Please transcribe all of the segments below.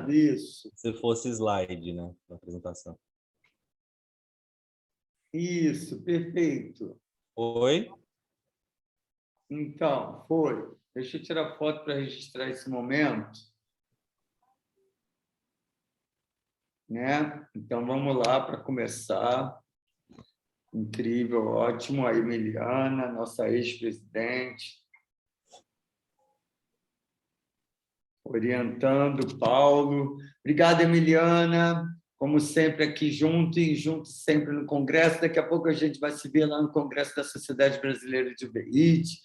Isso, Se fosse slide, né, na apresentação. isso, perfeito. Oi? Então, foi. Deixa eu tirar foto para registrar esse momento, né? Então, vamos lá para começar. Incrível, ótimo. A Emiliana, nossa ex-presidente, orientando o Paulo. Obrigada, Emiliana. Como sempre, aqui junto e junto sempre no Congresso. Daqui a pouco a gente vai se ver lá no Congresso da Sociedade Brasileira de UBIT.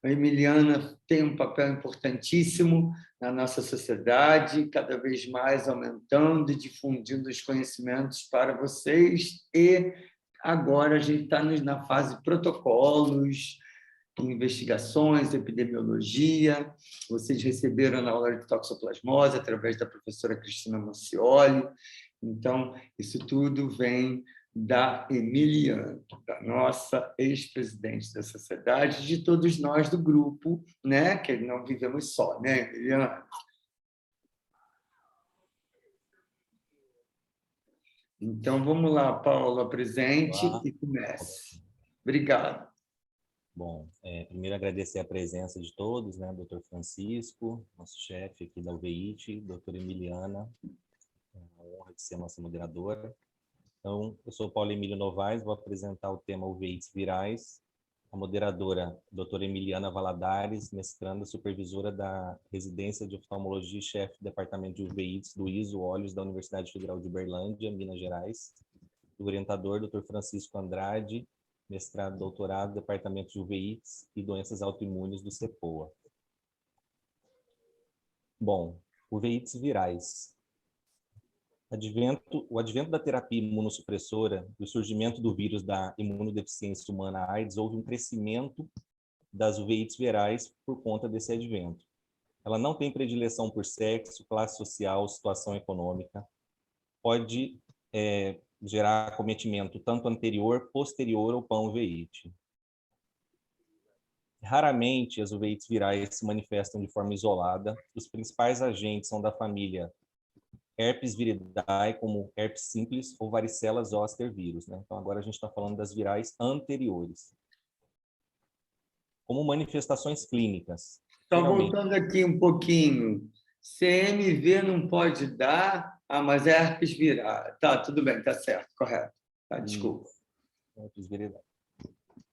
A Emiliana tem um papel importantíssimo na nossa sociedade, cada vez mais aumentando e difundindo os conhecimentos para vocês. E agora a gente está na fase protocolos, investigações, epidemiologia. Vocês receberam na aula de toxoplasmose através da professora Cristina Mancioli. Então, isso tudo vem da Emiliana, da nossa ex-presidente da sociedade, de todos nós do grupo, né? Que não vivemos só, né, Emiliana? Então, vamos lá, Paula, presente Olá. e comece. Obrigado. Bom, primeiro agradecer a presença de todos, né, doutor Francisco, nosso chefe aqui da UVIT, doutora Emiliana, é uma honra de ser nossa moderadora. Então, eu sou Paulo Emílio Novaes, vou apresentar o tema UVITs virais. A moderadora, doutora Emiliana Valadares, mestranda, supervisora da residência de oftalmologia e chefe do departamento de UVITs do ISO Olhos da Universidade Federal de Uberlândia, Minas Gerais. O orientador, doutor Francisco Andrade, mestrado, doutorado, departamento de UVITs e doenças autoimunes do CEPOA. Bom, UVITs virais. O advento da terapia imunossupressora e o surgimento do vírus da imunodeficiência humana AIDS, houve um crescimento das UVITs virais por conta desse advento. Ela não tem predileção por sexo, classe social, situação econômica. Pode gerar acometimento tanto anterior, posterior ao pan-UVIT. Raramente as UVITs virais se manifestam de forma isolada. Os principais agentes são da família herpes viridae, como herpes simples ou varicela zoster vírus, né? Então, agora a gente está falando das virais anteriores. Como manifestações clínicas. Só Geralmente, voltando aqui um pouquinho. CMV não pode dar. Ah, mas é herpes viral. Tá, tudo bem, tá certo, correto. Tá, desculpa. herpes viridae.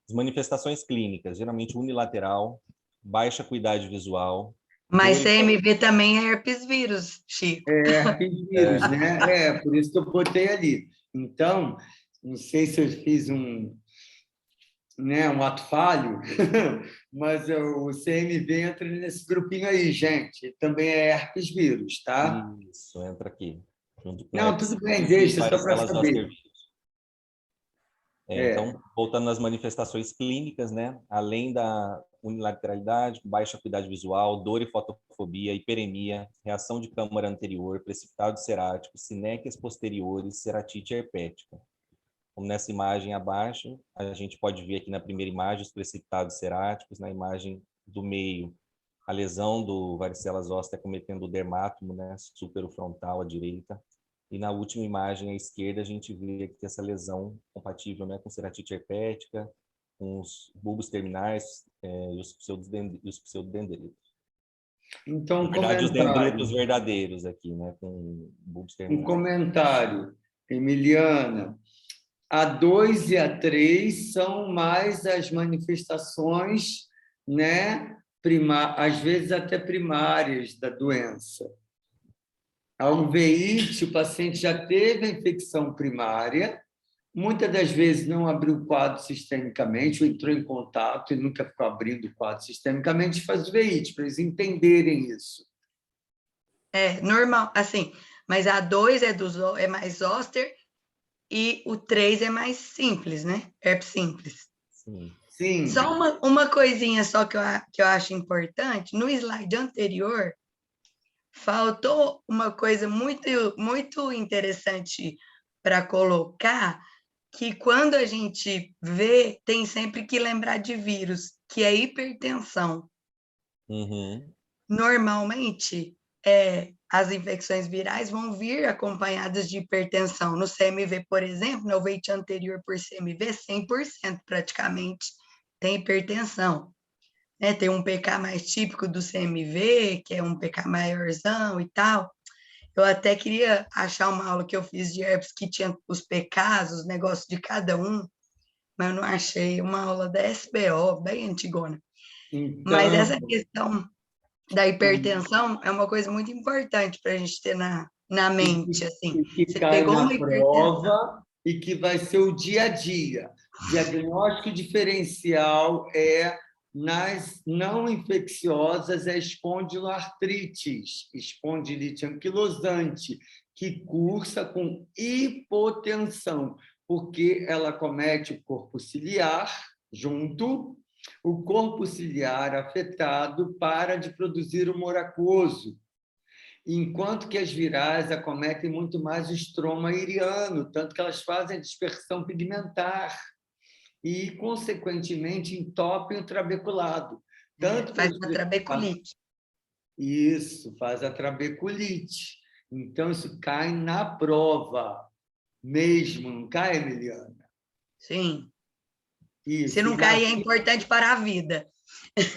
As manifestações clínicas, geralmente unilateral, baixa acuidade visual, Mas dor e CMV também é herpes vírus, Chico. É herpes vírus, né? É, por isso que eu botei ali. Então, não sei se eu fiz um ato falho, mas o CMV entra nesse grupinho aí, gente. Também é herpes vírus, tá? isso, entra aqui, junto com Não, herpes tudo bem, simples e deixa, só para varicela zoster saber. vírus. É. Então, voltando nas manifestações clínicas, né? Além da unilateralidade, baixa acuidade visual, dor e fotofobia, hiperemia, reação de câmara anterior, precipitado serático, sinéquias posteriores, ceratite herpética. Como nessa imagem abaixo, a gente pode ver aqui na primeira imagem os precipitados seráticos, na imagem do meio, a lesão do varicela zoster cometendo o dermátomo, né, superofrontal à direita. E na última imagem à esquerda, a gente vê aqui essa lesão compatível, né, com ceratite herpética, com os bulbos terminais e os pseudodendritos. Então, Na um verdade, os dendritos comentário. verdadeiros aqui, né, com bulbos Um terminais. comentário. Emiliana, a 2 e a 3 são mais as manifestações, né, às vezes até primárias da doença. A uveíte, o paciente já teve a infecção primária, muitas das vezes não abriu o quadro sistemicamente, ou entrou em contato e nunca ficou abrindo o quadro sistemicamente, faz uveíte, para eles entenderem isso. É normal, assim, mas a 2 é mais zoster e o 3 é mais simples, né? Herpes simples. Sim. Sim. Só uma coisinha só que eu acho importante, no slide anterior, faltou uma coisa muito, muito interessante para colocar, que quando a gente vê, tem sempre que lembrar de vírus, que é hipertensão. Uhum. Normalmente, as infecções virais vão vir acompanhadas de hipertensão. No CMV, por exemplo, no veite anterior por CMV, 100% praticamente tem hipertensão. Né? Tem um PK mais típico do CMV, que é um PK maiorzão e tal. Eu até queria achar uma aula que eu fiz de herpes que tinha os PKs, os negócios de cada um, mas eu não achei. Uma aula da SBO, bem antigona. Mas Então, essa questão da hipertensão é uma coisa muito importante para a gente ter na mente, assim. que Você cai pegou uma na hipertensão. prova e que vai ser o dia a dia. Diagnóstico diferencial é nas não infecciosas é espondiloartrites, espondilite anquilosante, que cursa com hipotensão, porque ela comete o corpo ciliar junto, o corpo ciliar afetado para de produzir humor aquoso, enquanto que as virais acometem muito mais o estroma iriano, tanto que elas fazem dispersão pigmentar e, consequentemente, entopem o trabeculado. Tanto Faz uma trabeculite. Isso, faz a trabeculite. Então, isso cai na prova mesmo, não cai, Emiliana? Sim. Isso. Se não cair, é importante para a vida.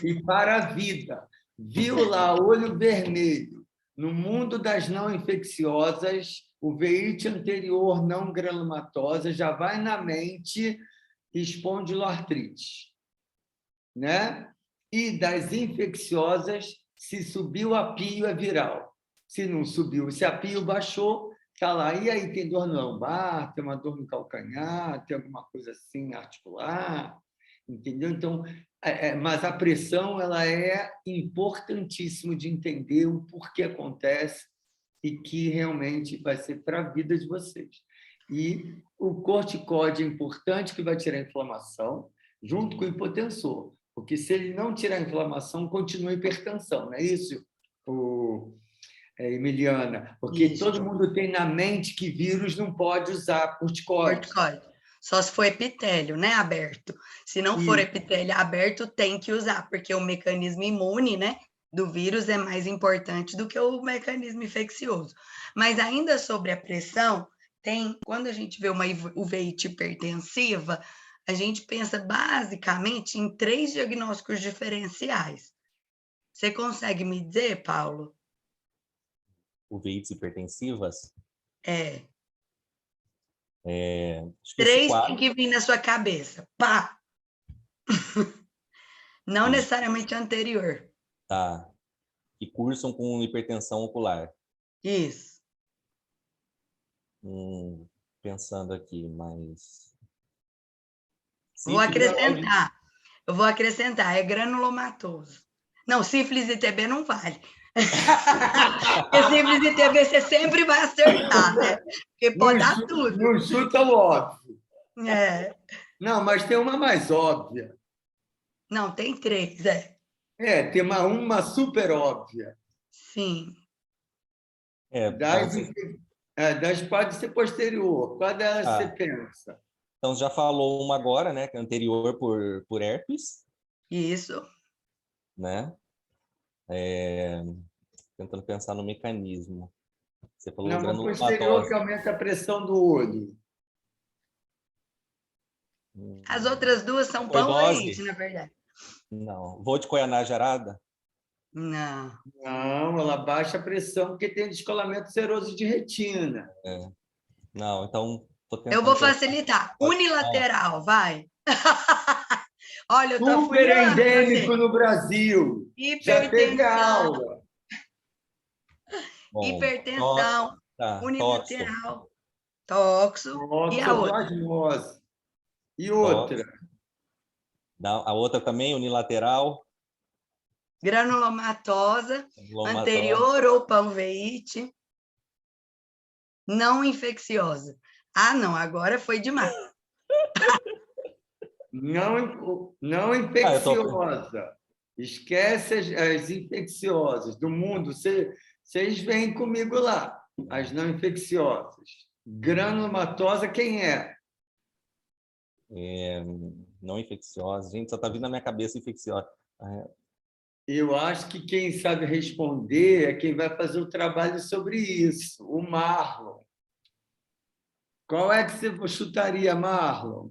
E para a vida. Viu lá, olho vermelho. No mundo das não infecciosas, o veite anterior não granulomatosa já vai na mente espondiloartrite, né? E das infecciosas, se subiu a pio é viral. Se não subiu, se a pio baixou, está lá. E aí tem dor no lombar, tem uma dor no calcanhar, tem alguma coisa assim articular, entendeu? Então, mas a pressão ela é importantíssimo de entender o porquê acontece e que realmente vai ser para a vida de vocês. E o corticóide é importante, que vai tirar a inflamação, junto com o hipotensor, porque se ele não tirar a inflamação, continua a hipertensão, não é isso, Emiliana? Porque Isso. todo mundo tem na mente que vírus não pode usar corticóide. Só se for epitélio, né, aberto. Se não for epitélio aberto, tem que usar, porque o mecanismo imune, né, do vírus é mais importante do que o mecanismo infeccioso. Mas ainda sobre a pressão, quando a gente vê uma uveíte hipertensiva, a gente pensa basicamente em 3 diagnósticos diferenciais. Você consegue me dizer, Paulo? Uveites hipertensivas? É. Acho que 3 tem que vir na sua cabeça. Pá! Não necessariamente anterior. Tá. Que cursam com hipertensão ocular. Isso. Pensando aqui, mas... Vou acrescentar. Eu vou acrescentar. É granulomatoso. Não, sífilis e TB não vale. Porque sífilis e TB você sempre vai acertar, né? Porque pode dar tudo. Não chuta o óbvio. É. Não, mas tem uma mais óbvia. Não, tem 3, tem uma super óbvia. Sim. Das pode ser posterior. Qual delas você pensa? Então, já falou uma agora, né? Que é anterior por herpes. Isso. Né? Tentando pensar no mecanismo. Você falou granulomatose. Posterior que aumenta a pressão do olho. As outras 2 são pão-leite, na verdade. Não. Vou de Koyanage arada? Não. Não, ela baixa a pressão porque tem descolamento seroso de retina. Não, então... Eu vou facilitar. Unilateral, vai. Olha, eu tô super endêmico você. no Brasil. Já teve aula. Bom, hipertensão, unilateral, toxo e a outra. E outra? A outra também, unilateral. Granulomatosa, anterior ou panveite, não infecciosa. Ah, não, agora foi demais. Não infecciosa. Esquece as infecciosas do mundo. Vocês vêm comigo lá, as não infecciosas. Granulomatosa, quem é? Não infecciosa. Gente, só está vindo na minha cabeça infecciosa. Eu acho que quem sabe responder é quem vai fazer o trabalho sobre isso, o Marlon. Qual é que você chutaria, Marlon?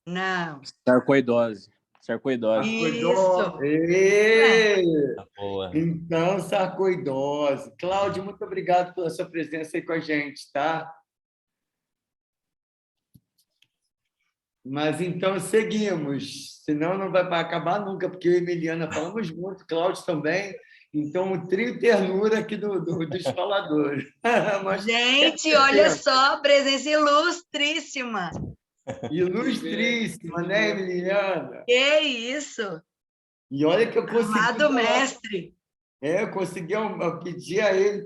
Não. Sarcoidose. Sarcoidose. Isso. Ué, Tá boa. Então, sarcoidose. Cláudio, muito obrigado pela sua presença aí com a gente, tá? Mas então seguimos, senão não vai acabar nunca, porque eu e Emiliana falamos muito, Cláudio também. Então, o trio ternura aqui dos faladores. Mas gente, olha só, presença ilustríssima. ilustríssima, né, Emiliana? Que isso? E olha que eu consegui. Amado mestre. Eu consegui pedir a ele,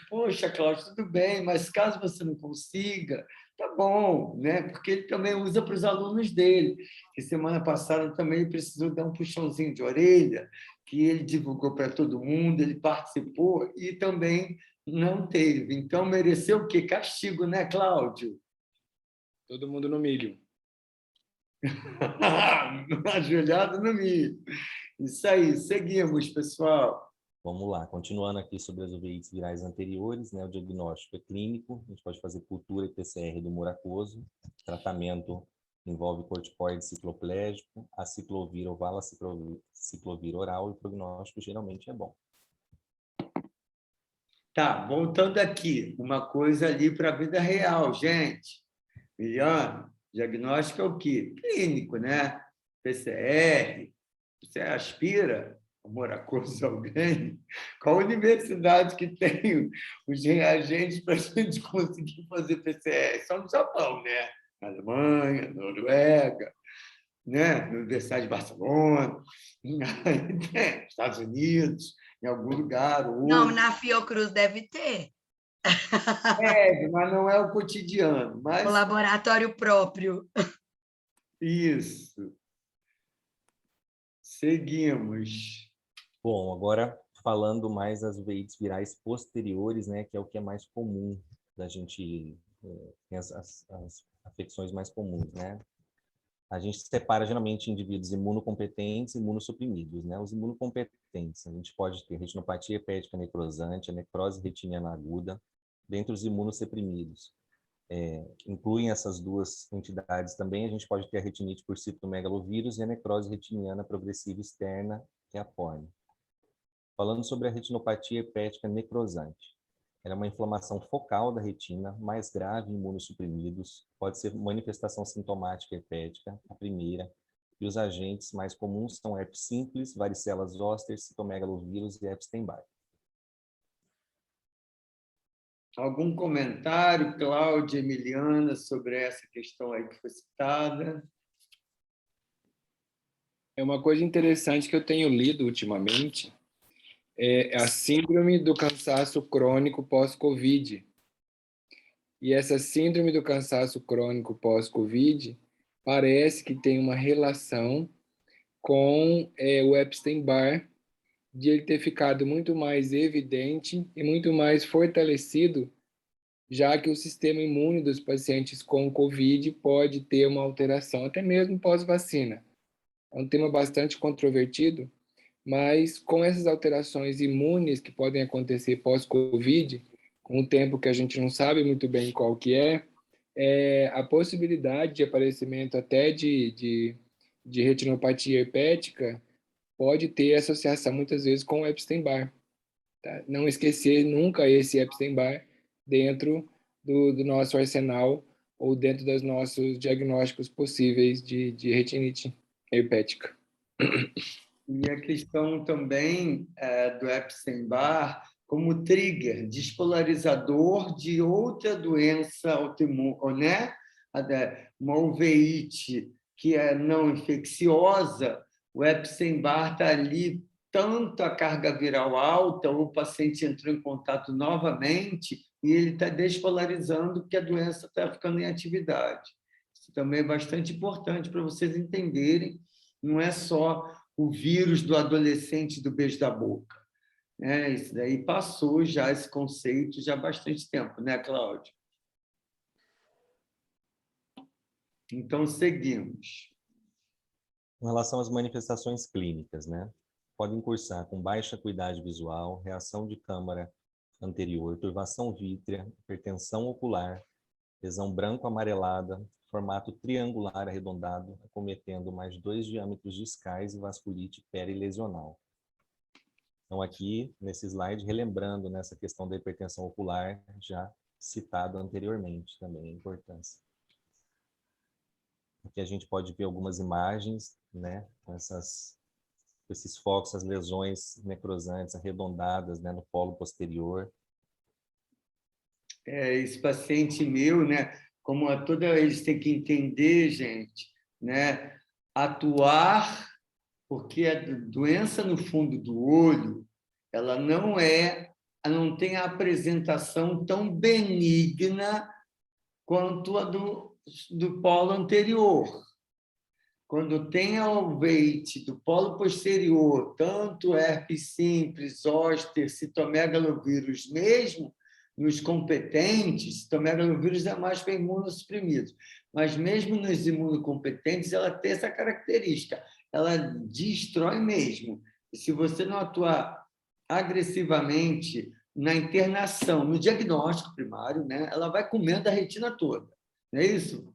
poxa, Cláudio, tudo bem, mas caso você não consiga, tá bom, né? Porque ele também usa para os alunos dele. Que semana passada também precisou dar um puxãozinho de orelha, que ele divulgou para todo mundo, ele participou e também não teve. Então, mereceu o quê? Castigo, né, Cláudio? Todo mundo no milho. Ajoelhado no milho. Isso aí, seguimos, pessoal. Vamos lá, continuando aqui sobre as uveites virais anteriores, né? O diagnóstico é clínico, a gente pode fazer cultura e PCR do humor aquoso. Tratamento envolve corticoide cicloplégico, aciclovir ou valaciclovir oral, e o prognóstico geralmente é bom. Tá, voltando aqui, uma coisa ali para a vida real, gente. Miliano, diagnóstico é o quê? Clínico, né? PCR, você aspira amor aquoso alguém? Qual universidade que tem os reagentes para a gente conseguir fazer PCR? Só no Japão, né? Na Alemanha, na Noruega, né? Na Universidade de Barcelona, Estados Unidos, em algum lugar ou Não, outro. na Fiocruz deve ter. Mas não é o cotidiano. O Mas laboratório próprio. isso. Seguimos. Bom, agora falando mais das uveites virais posteriores, né? Que é o que é mais comum da gente, tem as afecções mais comuns, né? A gente separa geralmente indivíduos imunocompetentes e imunossuprimidos, né? Os imunocompetentes, a gente pode ter retinopatia hepática necrosante, a necrose retiniana aguda, dentre os imunossuprimidos. Incluem essas duas entidades também, a gente pode ter a retinite por citomegalovírus e a necrose retiniana progressiva externa, que é a PORNE. Falando sobre a retinopatia hepática necrosante, ela é uma inflamação focal da retina, mais grave em imunossuprimidos, pode ser manifestação sintomática hepática, a primeira, e os agentes mais comuns são herpes simples, varicela zoster, citomegalovírus e Epstein-Barr. Algum comentário, Cláudia, Emiliana, sobre essa questão aí que foi citada? É uma coisa interessante que eu tenho lido ultimamente, é a síndrome do cansaço crônico pós-Covid. E essa síndrome do cansaço crônico pós-Covid parece que tem uma relação com o Epstein-Barr, de ele ter ficado muito mais evidente e muito mais fortalecido, já que o sistema imune dos pacientes com Covid pode ter uma alteração, até mesmo pós-vacina. É um tema bastante controvertido, mas com essas alterações imunes que podem acontecer pós-Covid, com um tempo que a gente não sabe muito bem qual que a possibilidade de aparecimento até de retinopatia herpética pode ter associação muitas vezes com o Epstein-Barr. Tá? Não esquecer nunca esse Epstein-Barr dentro do nosso arsenal ou dentro dos nossos diagnósticos possíveis de retinite herpética. E a questão também do Epstein-Barr como trigger, despolarizador de outra doença autoimune, né? Uma uveíte que é não infecciosa, o Epstein-Barr está ali, tanto a carga viral alta, o paciente entrou em contato novamente e ele está despolarizando porque a doença está ficando em atividade. Isso também é bastante importante para vocês entenderem, não é só o vírus do adolescente do beijo da boca. Isso daí passou já esse conceito já há bastante tempo, né, Cláudio? Então, seguimos. Com relação às manifestações clínicas, né? Podem cursar com baixa acuidade visual, reação de câmara anterior, turvação vítrea, hipertensão ocular, lesão branco-amarelada, formato triangular arredondado, acometendo mais 2 diâmetros discais e vasculite perilesional. Então, aqui, nesse slide, relembrando nessa questão da hipertensão ocular, já citado anteriormente também, a importância. Aqui a gente pode ver algumas imagens, né, com esses focos, as lesões necrosantes arredondadas, né, no polo posterior. Esse paciente meu, né, como eles têm que entender, gente, né, atuar, porque a doença no fundo do olho, ela não tem a apresentação tão benigna quanto a do polo anterior. Quando tem a alveite do polo posterior, tanto herpes simples, zoster, citomegalovírus, mesmo nos competentes, citomegalovírus é mais para imunossuprimidos, mas mesmo nos imunocompetentes, ela tem essa característica, ela destrói mesmo. E se você não atuar agressivamente na internação, no diagnóstico primário, né, ela vai comendo a retina toda. Não é isso?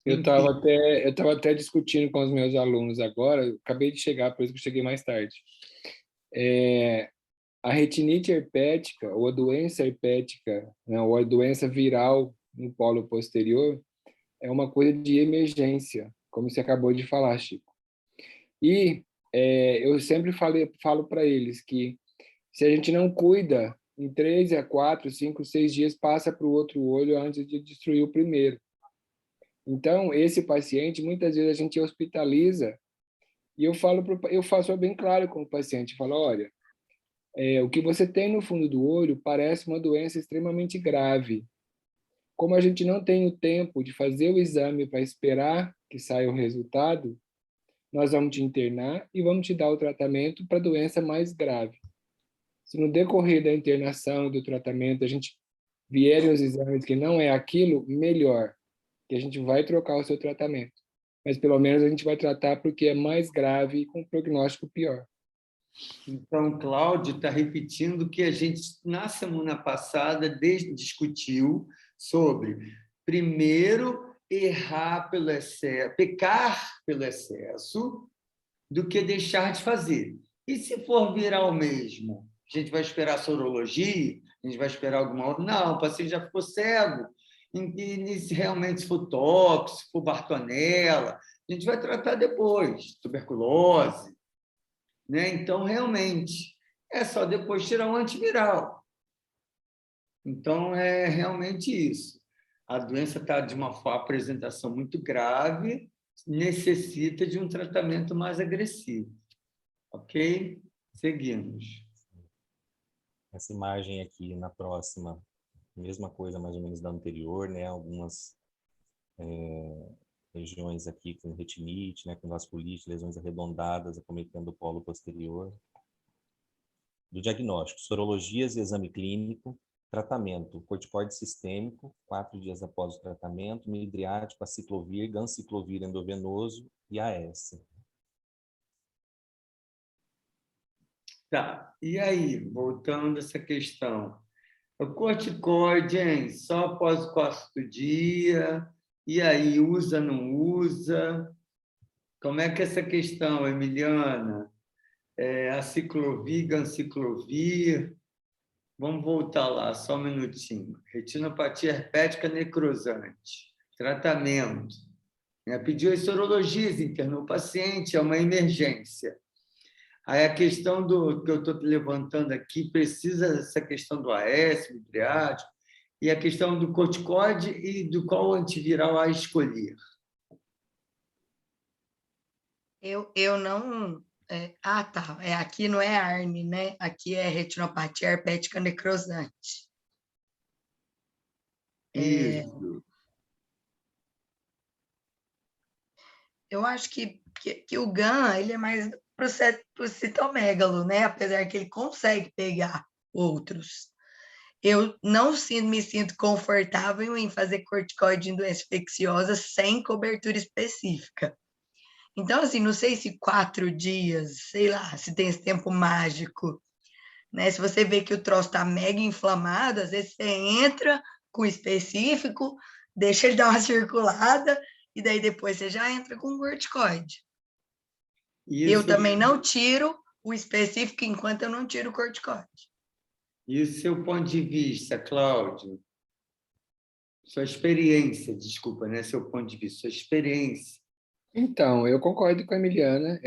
Eu estava até discutindo com os meus alunos agora, eu acabei de chegar, por isso que eu cheguei mais tarde. A retinite herpética, ou a doença herpética, né, ou a doença viral no polo posterior, é uma coisa de emergência, como você acabou de falar, Chico. E eu sempre falo para eles que se a gente não cuida, em 3 a 4, 5, 6 dias passa para o outro olho antes de destruir o primeiro. Então, esse paciente, muitas vezes a gente hospitaliza e eu faço bem claro com o paciente, falo, olha, o que você tem no fundo do olho parece uma doença extremamente grave. Como a gente não tem o tempo de fazer o exame para esperar que saia o resultado, nós vamos te internar e vamos te dar o tratamento para a doença mais grave. Se no decorrer da internação e do tratamento a gente vierem os exames que não é aquilo, melhor, que a gente vai trocar o seu tratamento. Mas pelo menos a gente vai tratar porque é mais grave e com prognóstico pior. Então, Cláudio está repetindo o que a gente, na semana passada, discutiu sobre, primeiro, errar pelo excesso, pecar pelo excesso, do que deixar de fazer. E se for viral mesmo? A gente vai esperar sorologia? A gente vai esperar alguma outra? Não, o paciente já ficou cego. E se realmente for tóxico, se for Bartonella, a gente vai tratar depois, tuberculose. Né? Então, realmente, é só depois tirar um antiviral. Então, é realmente isso. A doença está de uma apresentação muito grave, necessita de um tratamento mais agressivo. Ok? Seguimos. Essa imagem aqui na próxima, mesma coisa mais ou menos da anterior, né? Algumas regiões aqui com retinite, né? Com vasculite, lesões arredondadas acometendo o polo posterior. Do diagnóstico, sorologias e exame clínico, tratamento, corticoide sistêmico, 4 dias após o tratamento, midriático, aciclovir, ganciclovir endovenoso e AS. Tá, e aí, voltando a essa questão. O corticoide, hein? Só após o 4º dia, e aí, usa, não usa? Como é que é essa questão, Emiliana? Aciclovir, ganciclovir? Vamos voltar lá, só um minutinho. Retinopatia herpética necrosante. Tratamento. Pediu as sorologias, internou o paciente, é uma emergência. Aí a questão que eu estou levantando aqui precisa dessa questão do AS, midriático, e a questão do corticoide e do qual antiviral a escolher. Eu não... tá. Aqui não é ARN, né? Aqui é retinopatia herpética necrosante. Isso. Eu acho que o GAN ele é mais para o citomegalo, né? Apesar que ele consegue pegar outros. eu não me sinto confortável em fazer corticoide em doença infecciosa sem cobertura específica. Então, assim, não sei se 4 dias, sei lá, se tem esse tempo mágico, né? Se você vê que o troço está mega inflamado, às vezes você entra com específico, deixa ele dar uma circulada, e daí depois você já entra com corticoide. Eu Isso, também não tiro o específico enquanto eu não tiro o corticoide. e o seu ponto de vista, Cláudio? Sua experiência, desculpa, né? Seu ponto de vista, sua experiência. Então, eu concordo com a Emiliana.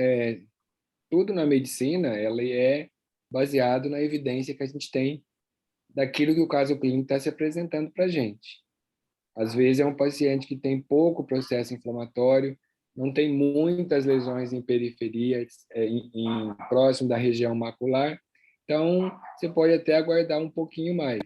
Tudo na medicina, ela é baseado na evidência que a gente tem daquilo que o caso clínico está se apresentando para a gente. Às vezes é um paciente que tem pouco processo inflamatório, não tem muitas lesões em periferia, próximo da região macular, então você pode até aguardar um pouquinho mais.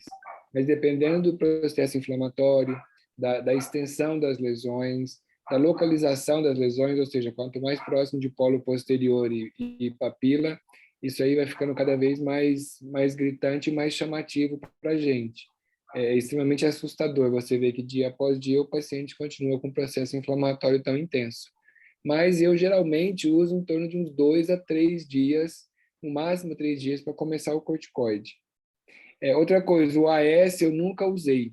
Mas dependendo do processo inflamatório, da extensão das lesões, da localização das lesões, ou seja, quanto mais próximo de polo posterior e papila, isso aí vai ficando cada vez mais gritante e mais chamativo para a gente. É extremamente assustador você ver que dia após dia o paciente continua com um processo inflamatório tão intenso. Mas eu geralmente uso em torno de uns 2 a 3 dias, no máximo 3 dias, para começar o corticoide. Outra coisa, o AS eu nunca usei.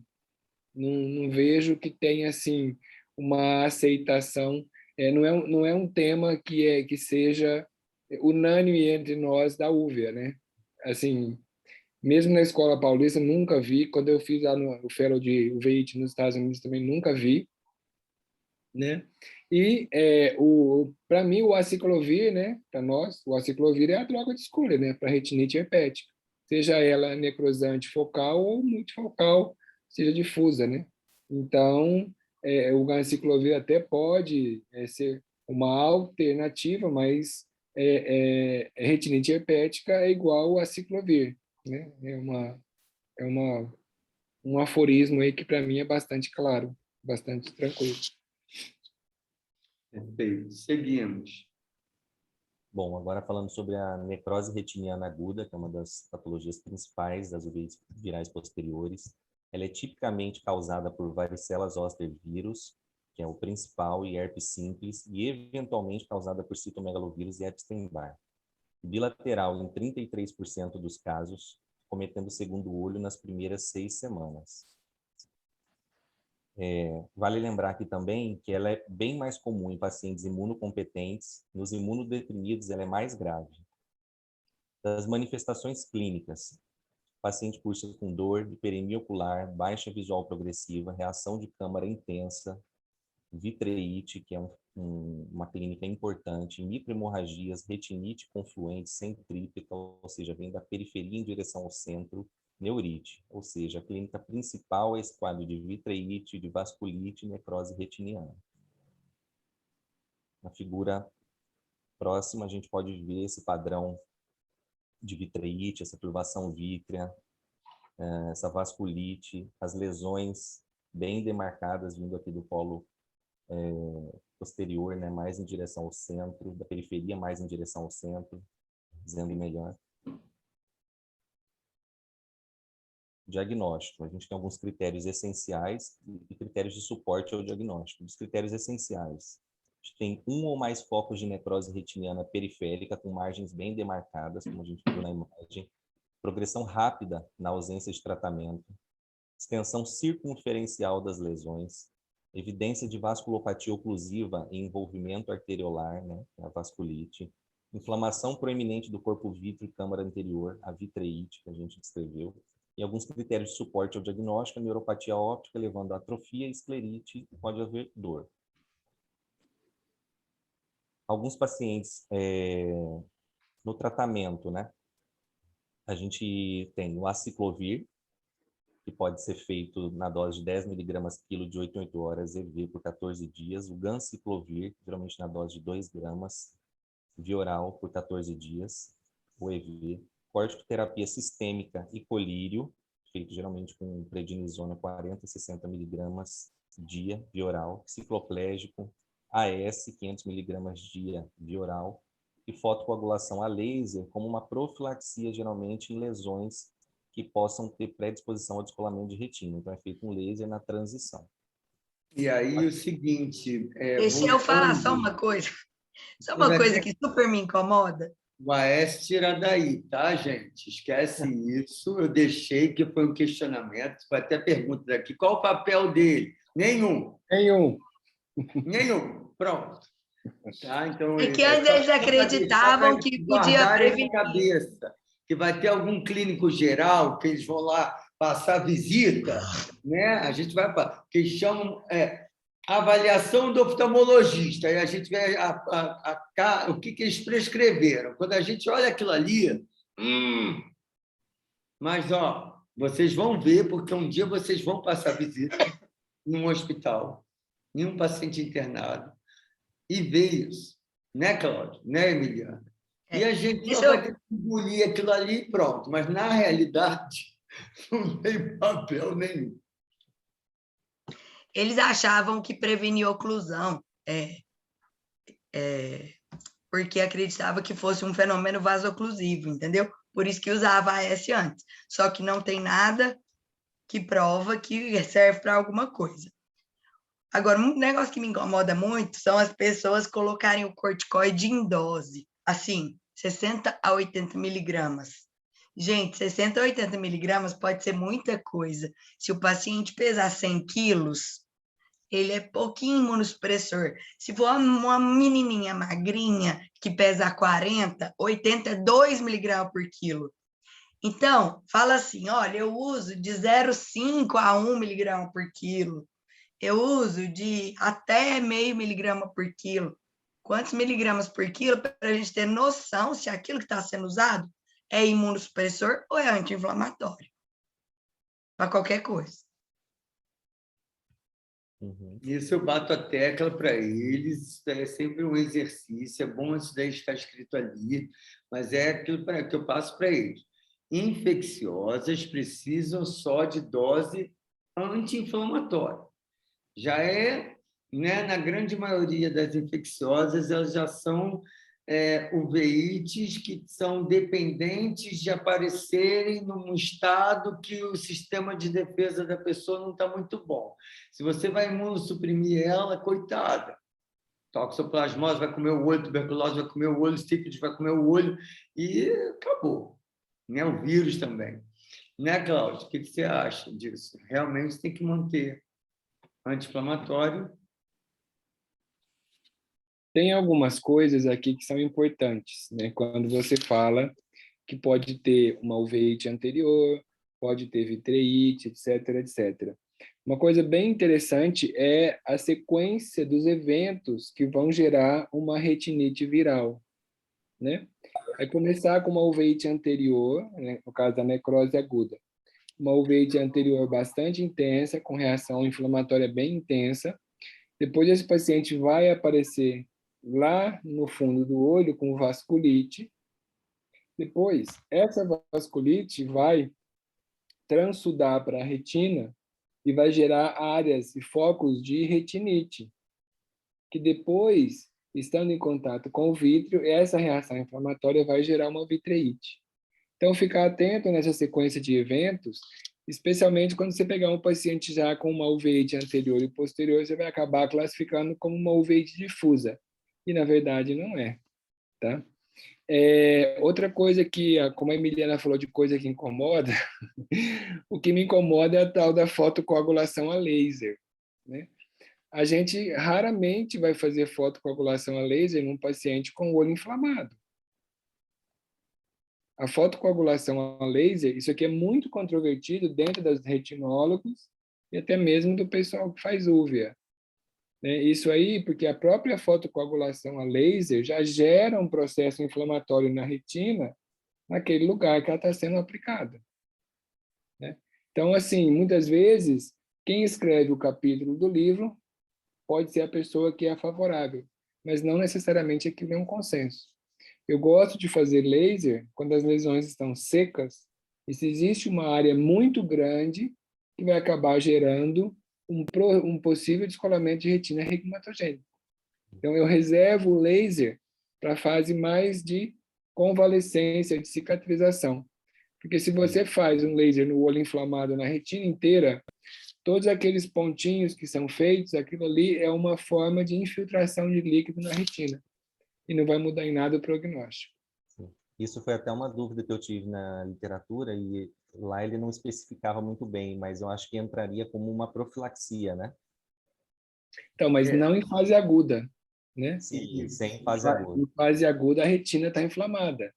Não vejo que tenha assim uma aceitação. Não é um tema que seja unânime entre nós da UVEA, né? Assim, mesmo na escola paulista, nunca vi. Quando eu fiz lá o fellow de UVEIT nos Estados Unidos, também nunca vi, né? E para mim o aciclovir, né? Para nós, o aciclovir é a droga de escolha, né? Para retinite herpética, seja ela necrosante focal ou multifocal, seja difusa, né? Então, o aciclovir até pode ser uma alternativa, mas retinite herpética é igual ao aciclovir, né? Um aforismo aí que para mim é bastante claro, bastante tranquilo. Perfeito. Seguimos. Bom, agora falando sobre a necrose retiniana aguda, que é uma das patologias principais das uveites virais posteriores. Ela é tipicamente causada por varicela zoster vírus, que é o principal, e herpes simples, e eventualmente causada por citomegalovírus e Epstein-Barr. Bilateral em 33% dos casos, cometendo segundo olho nas primeiras 6 semanas. Vale lembrar aqui também que ela é bem mais comum em pacientes imunocompetentes, nos imunodeprimidos ela é mais grave. Das manifestações clínicas, o paciente cursa com dor, hiperemia ocular, baixa visual progressiva, reação de câmara intensa, vitreite, que é uma clínica importante, microhemorragias, retinite confluente centrípeta, ou seja, vem da periferia em direção ao centro, neurite, ou seja, a clínica principal é esse quadro de vitreite, de vasculite e necrose retiniana. Na figura próxima, a gente pode ver esse padrão de vitreite, essa turbação vítrea, essa vasculite, as lesões bem demarcadas vindo aqui do polo posterior, né, mais em direção ao centro, da periferia mais em direção ao centro, dizendo melhor. Diagnóstico. A gente tem alguns critérios essenciais e critérios de suporte ao diagnóstico. Os critérios essenciais. A gente tem um ou mais focos de necrose retiniana periférica com margens bem demarcadas, como a gente viu na imagem. Progressão rápida na ausência de tratamento. Extensão circunferencial das lesões. Evidência de vasculopatia oclusiva e envolvimento arteriolar, né, a vasculite. Inflamação proeminente do corpo vítreo e câmara anterior, a vitreite, que a gente descreveu. E alguns critérios de suporte ao diagnóstico, a neuropatia óptica, levando a atrofia, esclerite, e pode haver dor. Alguns pacientes, no tratamento, né, a gente tem o aciclovir, que pode ser feito na dose de 10 mg quilo de 8 em 8 horas, EV por 14 dias. O ganciclovir, geralmente na dose de 2 gramas, via oral por 14 dias, o EV. Corticoterapia sistêmica e colírio, feito geralmente com prednisona 40 a 60 mg dia, via oral. Cicloplégico, AS, 500 mg dia, via oral. E fotocoagulação a laser como uma profilaxia, geralmente em lesões que possam ter predisposição ao descolamento de retina. Então, é feito um laser na transição. E aí o seguinte, Deixa eu falar só voltando, uma coisa. Só você uma vai coisa ter que super me incomoda. o Aécio tira daí, tá, gente? Esquece isso. Eu deixei que foi um questionamento. Vai ter pergunta daqui. Qual o papel dele? Nenhum. Nenhum. Nenhum. Pronto. Tá? Então, É que é antes só eles para deixar para acreditavam eles que podia guardarem na prevenir. cabeça que vai ter algum clínico geral que eles vão lá passar visita, né? A gente vai para que eles chamam avaliação do oftalmologista. Aí a gente vê o que eles prescreveram. Quando a gente olha aquilo ali, mas ó, vocês vão ver, porque um dia vocês vão passar visita em um hospital, em um paciente internado, e ver isso. Né, Cláudio? Né, Emiliana? E a gente só vai ter que engolir aquilo ali e pronto. Mas, na realidade, não tem papel nenhum. Eles achavam que prevenir oclusão, porque acreditava que fosse um fenômeno vasoclusivo, entendeu? Por isso que usava AS antes. Só que não tem nada que prova que serve para alguma coisa. Agora, um negócio que me incomoda muito são as pessoas colocarem o corticoide em dose, assim, 60 a 80 miligramas. Gente, 60 a 80 miligramas pode ser muita coisa. Se o paciente pesar 100 quilos, ele é pouquinho imunossupressor. Se for uma menininha magrinha que pesa 40, 80 é 2 miligramas por quilo. Então, fala assim, olha, eu uso de 0,5 a 1 miligrama por quilo. Eu uso de até meio miligrama por quilo. Quantos miligramas por quilo para a gente ter noção se aquilo que está sendo usado é imunossupressor ou é anti-inflamatório? Para qualquer coisa. Isso eu bato a tecla para eles, é sempre um exercício, é bom isso daí estar escrito ali, mas é aquilo que eu passo para eles. Infecciosas precisam só de dose anti-inflamatória. Já né, na grande maioria das infecciosas, elas já são uveites que são dependentes de aparecerem num estado que o sistema de defesa da pessoa não está muito bom. Se você vai imunossuprimir ela, coitada, toxoplasmose vai comer o olho, tuberculose vai comer o olho, sífilis vai comer o olho e acabou. Né? O vírus também. Né, Cláudio? O que você acha disso? Realmente tem que manter anti-inflamatório. Tem algumas coisas aqui que são importantes, né? Quando você fala que pode ter uma uveíte anterior, pode ter vitreite, etc, etc. Uma coisa bem interessante é a sequência dos eventos que vão gerar uma retinite viral, né? Vai começar com uma uveíte anterior, né? No caso da necrose aguda. Uma uveíte anterior bastante intensa, com reação inflamatória bem intensa. Depois esse paciente vai aparecer lá no fundo do olho com vasculite. Depois, essa vasculite vai transudar para a retina e vai gerar áreas e focos de retinite, que depois, estando em contato com o vítreo, essa reação inflamatória vai gerar uma vitreite. Então, ficar atento nessa sequência de eventos, especialmente quando você pegar um paciente já com uma uveíte anterior e posterior, você vai acabar classificando como uma uveíte difusa, e na verdade não é, tá? Outra coisa que, como a Emiliana falou de coisa que incomoda, o que me incomoda é a tal da fotocoagulação a laser, né? A gente raramente vai fazer fotocoagulação a laser num paciente com o olho inflamado. A fotocoagulação a laser, isso aqui é muito controvertido dentro dos retinólogos e até mesmo do pessoal que faz úvea. Isso aí, porque a própria fotocoagulação a laser já gera um processo inflamatório na retina, naquele lugar que ela está sendo aplicada. Então, assim, muitas vezes, quem escreve o capítulo do livro pode ser a pessoa que é favorável, mas não necessariamente aquilo é um consenso. Eu gosto de fazer laser quando as lesões estão secas e se existe uma área muito grande que vai acabar gerando um possível descolamento de retina regmatogênica. Então, eu reservo o laser para a fase mais de convalescência, de cicatrização. Porque se você faz um laser no olho inflamado na retina inteira, todos aqueles pontinhos que são feitos, aquilo ali é uma forma de infiltração de líquido na retina. E não vai mudar em nada o prognóstico. Sim. Isso foi até uma dúvida que eu tive na literatura, e lá ele não especificava muito bem, mas eu acho que entraria como uma profilaxia, né? Então, mas não em fase aguda, né? Sim, sem fase aguda. Em fase aguda, a retina está inflamada.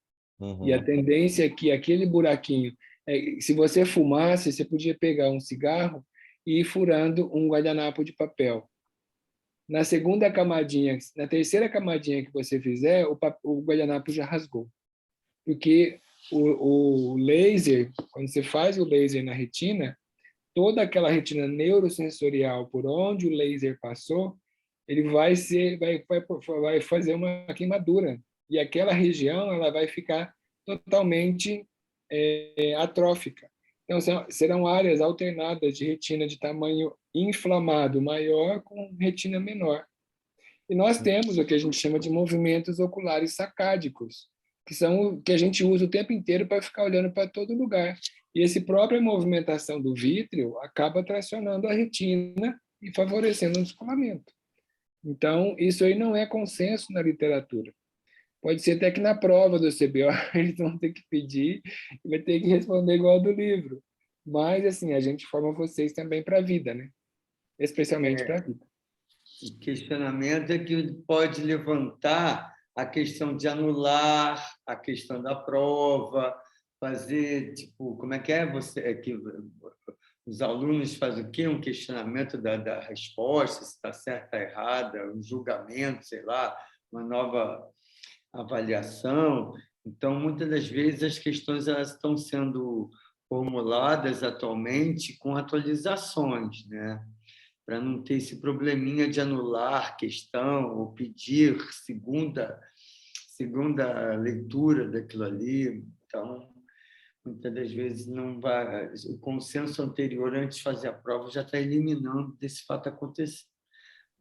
E a Uhum. tendência é que aquele buraquinho... se você fumasse, você podia pegar um cigarro e ir furando um guardanapo de papel. Na segunda camadinha, na terceira camadinha que você fizer, o guardanapo já rasgou. Porque o laser, quando você faz o laser na retina, toda aquela retina neurosensorial por onde o laser passou, ele vai fazer uma queimadura. E aquela região ela vai ficar totalmente atrófica. Então, serão áreas alternadas de retina de tamanho inflamado maior com retina menor. E nós temos o que a gente chama de movimentos oculares sacádicos, que são o que a gente usa o tempo inteiro para ficar olhando para todo lugar. E essa própria movimentação do vítreo acaba tracionando a retina e favorecendo o descolamento. Então, isso aí não é consenso na literatura. Pode ser até que na prova do CBO eles vão ter que pedir e vai ter que responder igual ao do livro. Mas, assim, a gente forma vocês também para a vida, né? Especialmente para a vida. O questionamento é que pode levantar a questão de anular a questão da prova, fazer, tipo, como é que é? Os alunos fazem o quê? Um questionamento da resposta, se está certa ou errada, um julgamento, sei lá, uma nova avaliação. Então, muitas das vezes, as questões elas estão sendo formuladas atualmente com atualizações, né? Para não ter esse probleminha de anular questão ou pedir segunda leitura daquilo ali. Então, muitas das vezes não vai, o consenso anterior antes de fazer a prova já está eliminando desse fato acontecer.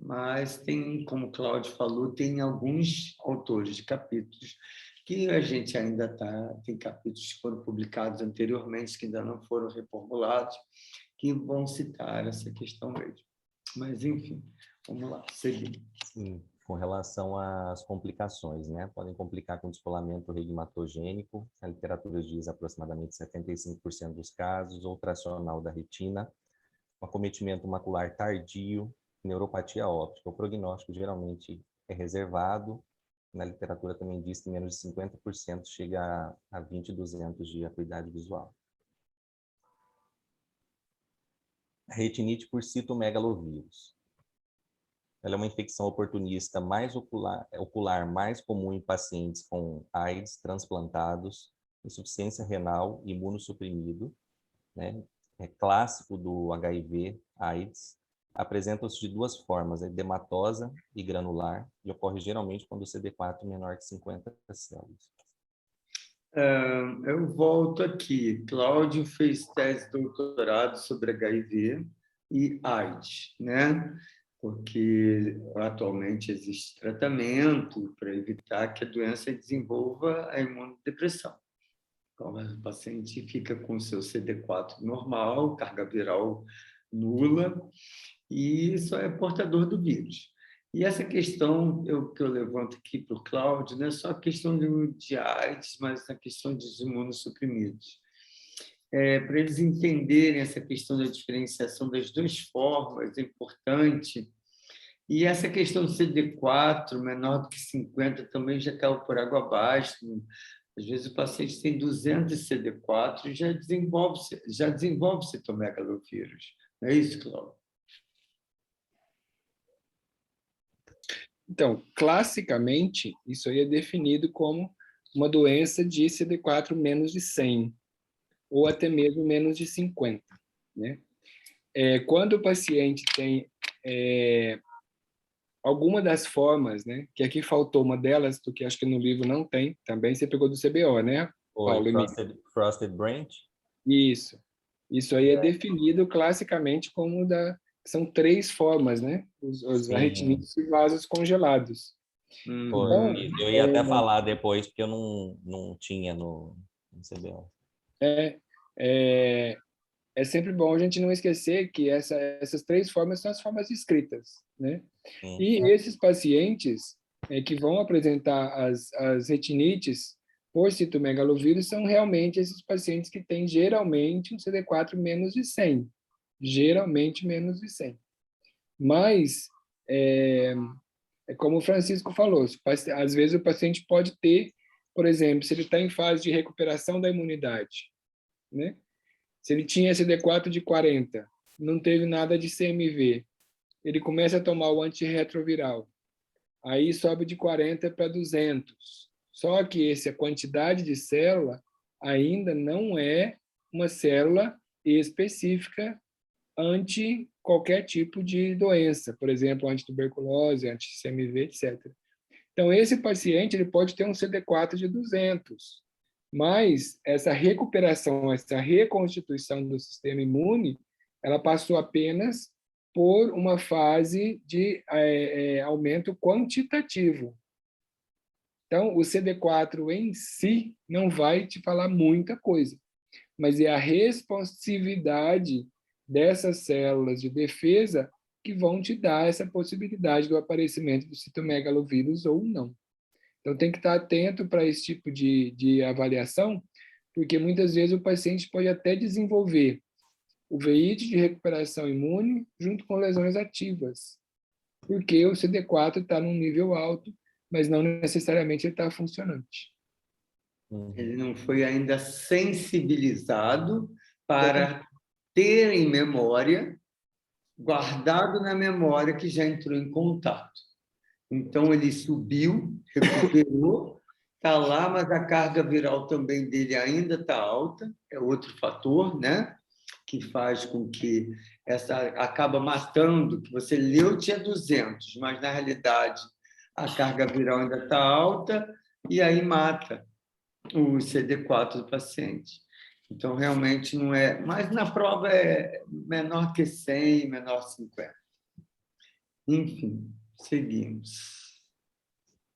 Mas tem, como o Cláudio falou, tem alguns autores de capítulos que a gente ainda tem capítulos que foram publicados anteriormente que ainda não foram reformulados, que vão citar essa questão mesmo. Mas, enfim, vamos lá, seguir. Sim, com relação às complicações, né? Podem complicar com descolamento regmatogênico, a literatura diz aproximadamente 75% dos casos, ou tracional da retina, um acometimento macular tardio, neuropatia óptica. O prognóstico geralmente é reservado. Na literatura também diz que menos de 50% chega a 20/200 de acuidade visual. Retinite por citomegalovírus. Ela é uma infecção oportunista ocular mais comum em pacientes com AIDS, transplantados, insuficiência renal, imunossuprimido, né? É clássico do HIV, AIDS. Apresenta-se de duas formas, edematosa e granular, e ocorre geralmente quando o CD4 é menor que 50 células. Eu volto aqui. Cláudio fez tese de doutorado sobre HIV e AIDS, né? Porque atualmente existe tratamento para evitar que a doença desenvolva a imunodepressão. Então, o paciente fica com o seu CD4 normal, carga viral nula, e só é portador do vírus. E essa questão que eu levanto aqui para o Cláudio não é só a questão de AIDS, mas a questão dos imunossuprimidos. Para eles entenderem essa questão da diferenciação das duas formas, é importante. E essa questão do CD4, menor do que 50, também já caiu por água abaixo. Às vezes o paciente tem 200 de CD4 e já desenvolve citomegalovírus. Não é isso, Cláudio? Então, classicamente, isso aí é definido como uma doença de CD4 menos de 100, ou até mesmo menos de 50. Né? Quando o paciente tem alguma das formas, né, que aqui faltou uma delas, porque acho que no livro não tem, também você pegou do CBO, né, Paulo? Frosted Branch? Isso. Isso aí é definido classicamente como são 3 formas, né? Os retinites e vasos congelados. Então, eu ia até falar depois, porque eu não tinha no CBO. É, é sempre bom a gente não esquecer que essas 3 formas são as formas escritas, né? Sim. E esses pacientes que vão apresentar as retinites por citomegalovírus são realmente esses pacientes que têm geralmente um CD4 menos de 100. Geralmente menos de 100. Mas, é como o Francisco falou, às vezes o paciente pode ter, por exemplo, se ele está em fase de recuperação da imunidade, né? Se ele tinha CD4 de 40, não teve nada de CMV, ele começa a tomar o antirretroviral, aí sobe de 40 para 200. Só que essa quantidade de célula ainda não é uma célula específica anti qualquer tipo de doença, por exemplo, antituberculose, anti-CMV, etc. Então, esse paciente ele pode ter um CD4 de 200, mas essa recuperação, essa reconstituição do sistema imune, ela passou apenas por uma fase de aumento quantitativo. Então, o CD4 em si não vai te falar muita coisa, mas é a responsividade dessas células de defesa que vão te dar essa possibilidade do aparecimento do citomegalovírus ou não. Então, tem que estar atento para esse tipo de avaliação, porque muitas vezes o paciente pode até desenvolver o VIH de recuperação imune junto com lesões ativas, porque o CD4 está num nível alto, mas não necessariamente ele está funcionante. Ele não foi ainda sensibilizado para ter em memória, guardado na memória que já entrou em contato. Então, ele subiu, recuperou, está lá, mas a carga viral também dele ainda está alta, é outro fator, né? Que faz com que essa acaba matando, que você leu tinha 200, mas na realidade a carga viral ainda está alta e aí mata o CD4 do paciente. Então, realmente não é... Mas na prova é menor que 100, menor que 50. Enfim, seguimos.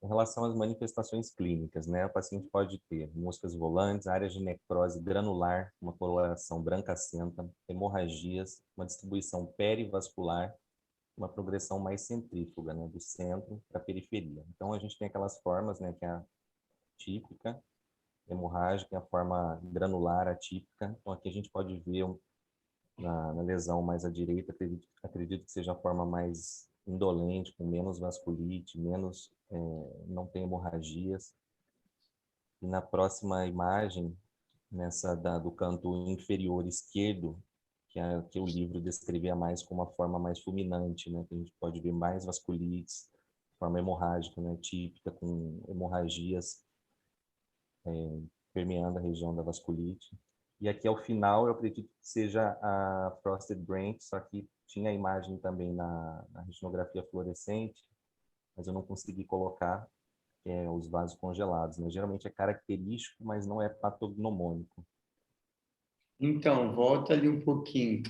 Em relação às manifestações clínicas, né? O paciente pode ter moscas volantes, áreas de necrose granular, uma coloração brancacenta, hemorragias, uma distribuição perivascular, uma progressão mais centrífuga, né? Do centro para a periferia. Então, a gente tem aquelas formas, né? Que é a típica, hemorrágica, a forma granular atípica. Então, aqui a gente pode ver na lesão mais à direita, acredito que seja a forma mais indolente, com menos vasculite, não tem hemorragias. E na próxima imagem, do canto inferior esquerdo, que o livro descrevia mais como uma forma mais fulminante, né? Que a gente pode ver mais vasculites, forma hemorrágica, né? Típica, com hemorragias permeando a região da vasculite. E aqui ao final, eu acredito que seja a frosted branch, só que tinha a imagem também na retinografia fluorescente, mas eu não consegui colocar os vasos congelados, né? Geralmente é característico, mas não é patognomônico. Então, volta ali um pouquinho,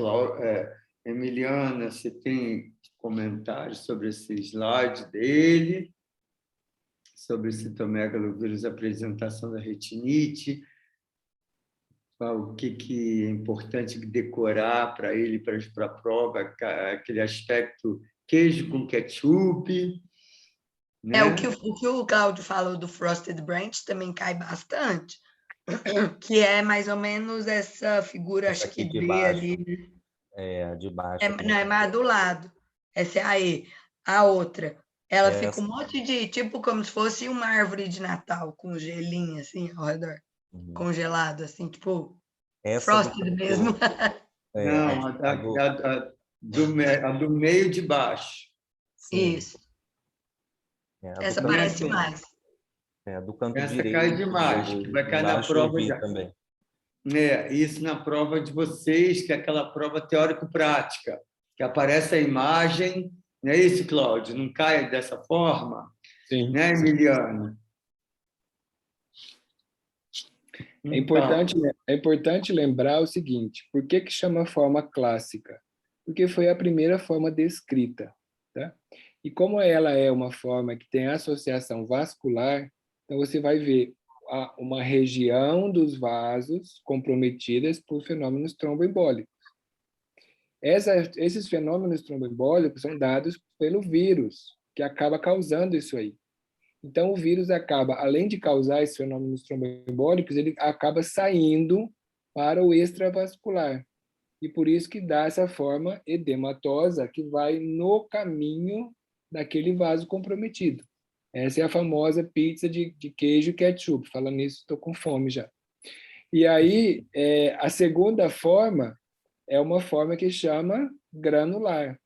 Emiliana, você tem comentários sobre esse slide dele, sobre o citomegalovírus, a apresentação da retinite, o que é importante decorar para ele, para a prova, aquele aspecto queijo com ketchup, né? O que o Cláudio falou do Frosted Branch também cai bastante, que é mais ou menos essa figura, Essa acho que aqui de D baixo. ali. De baixo. Não, é mais do lado. Essa é a E. A outra, ela fica Essa. um monte de, tipo como se fosse uma árvore de Natal, com gelinho assim ao redor, congelado, assim, tipo frosted mesmo. Não, a do meio de baixo. Sim. Isso. Essa parece mais. Do canto Essa direito. cai demais, que vai cair na prova também. Isso na prova de vocês, que é aquela prova teórico-prática, que aparece a imagem, não é isso, Cláudio? Não cai dessa forma? Sim. Né, Emiliano? É importante lembrar o seguinte, por que chama forma clássica? Porque foi a primeira forma descrita. Tá? E como ela é uma forma que tem associação vascular, então você vai ver uma região dos vasos comprometidas por fenômenos tromboembólicos. Esses fenômenos tromboembólicos são dados pelo vírus, que acaba causando isso aí. Então, o vírus acaba, além de causar esses fenômenos tromboembólicos, ele acaba saindo para o extravascular. E por isso que dá essa forma edematosa que vai no caminho daquele vaso comprometido. Essa é a famosa pizza de queijo e ketchup. Falando nisso, estou com fome já. E aí, a segunda forma é uma forma que chama granular,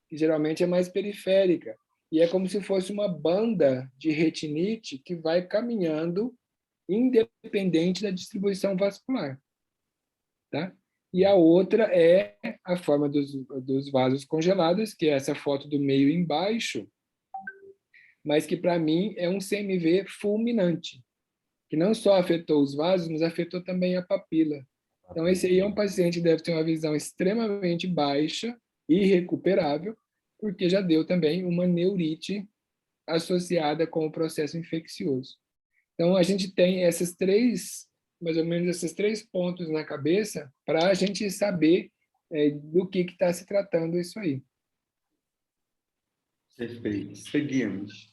que geralmente é mais periférica. E é como se fosse uma banda de retinite que vai caminhando independente da distribuição vascular. Tá? E a outra é a forma dos vasos congelados, que é essa foto do meio embaixo, mas que para mim é um CMV fulminante, que não só afetou os vasos, mas afetou também a papila. Então, esse aí é um paciente que deve ter uma visão extremamente baixa, irrecuperável, porque já deu também uma neurite associada com o processo infeccioso. Então, a gente tem mais ou menos esses 3 pontos na cabeça para a gente saber do que está se tratando isso aí. Perfeito. Seguimos.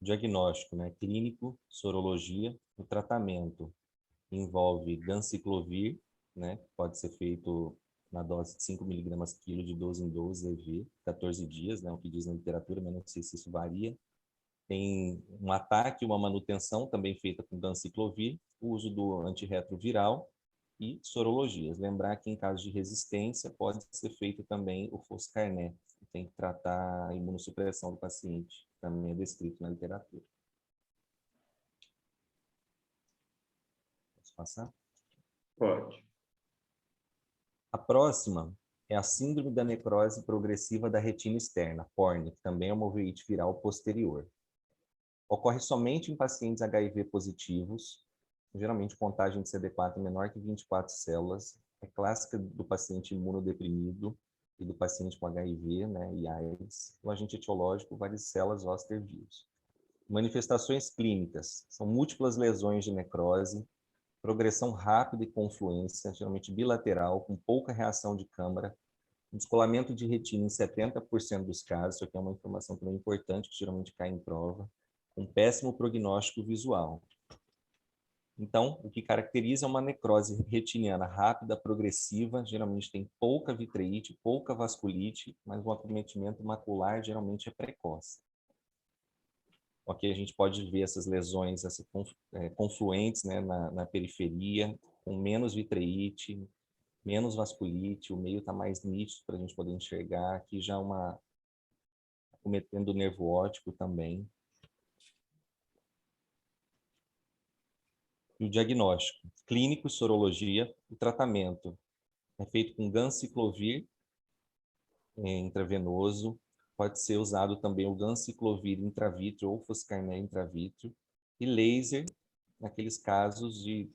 Diagnóstico, né? Clínico, sorologia. O tratamento envolve ganciclovir, né? Pode ser feito na dose de 5 mg quilo de 12 em 12 EV, 14 dias, né? O que diz na literatura, mas não sei se isso varia. Tem um ataque, uma manutenção também feita com ganciclovir, o uso do antirretroviral e sorologias. Lembrar que em caso de resistência pode ser feito também o Foscarnet, que tem que tratar a imunossupressão do paciente, também é descrito na literatura. Posso passar? Pode. A próxima é a síndrome da necrose progressiva da retina externa, PORN, que também é uma uveíte viral posterior. Ocorre somente em pacientes HIV positivos, geralmente contagem de CD4 menor que 24 células. É clássica do paciente imunodeprimido e do paciente com HIV, né, e AIDS. O agente etiológico, varicelas zoster vírus. Manifestações clínicas são múltiplas lesões de necrose, progressão rápida e confluência, geralmente bilateral, com pouca reação de câmara, descolamento de retina em 70% dos casos. Isso aqui é uma informação também importante, que geralmente cai em prova, com péssimo prognóstico visual. Então, o que caracteriza é uma necrose retiniana rápida, progressiva, geralmente tem pouca vitreite, pouca vasculite, mas o acometimento macular geralmente é precoce. Aqui a gente pode ver essas lesões confluentes, né, na periferia, com menos vitreite, menos vasculite, o meio está mais nítido para a gente poder enxergar. Aqui já acometendo o nervo óptico também. E o diagnóstico clínico, sorologia. O tratamento é feito com ganciclovir intravenoso. Pode ser usado também o ganciclovir intravítreo ou Foscarnet intravítreo. E laser, naqueles casos de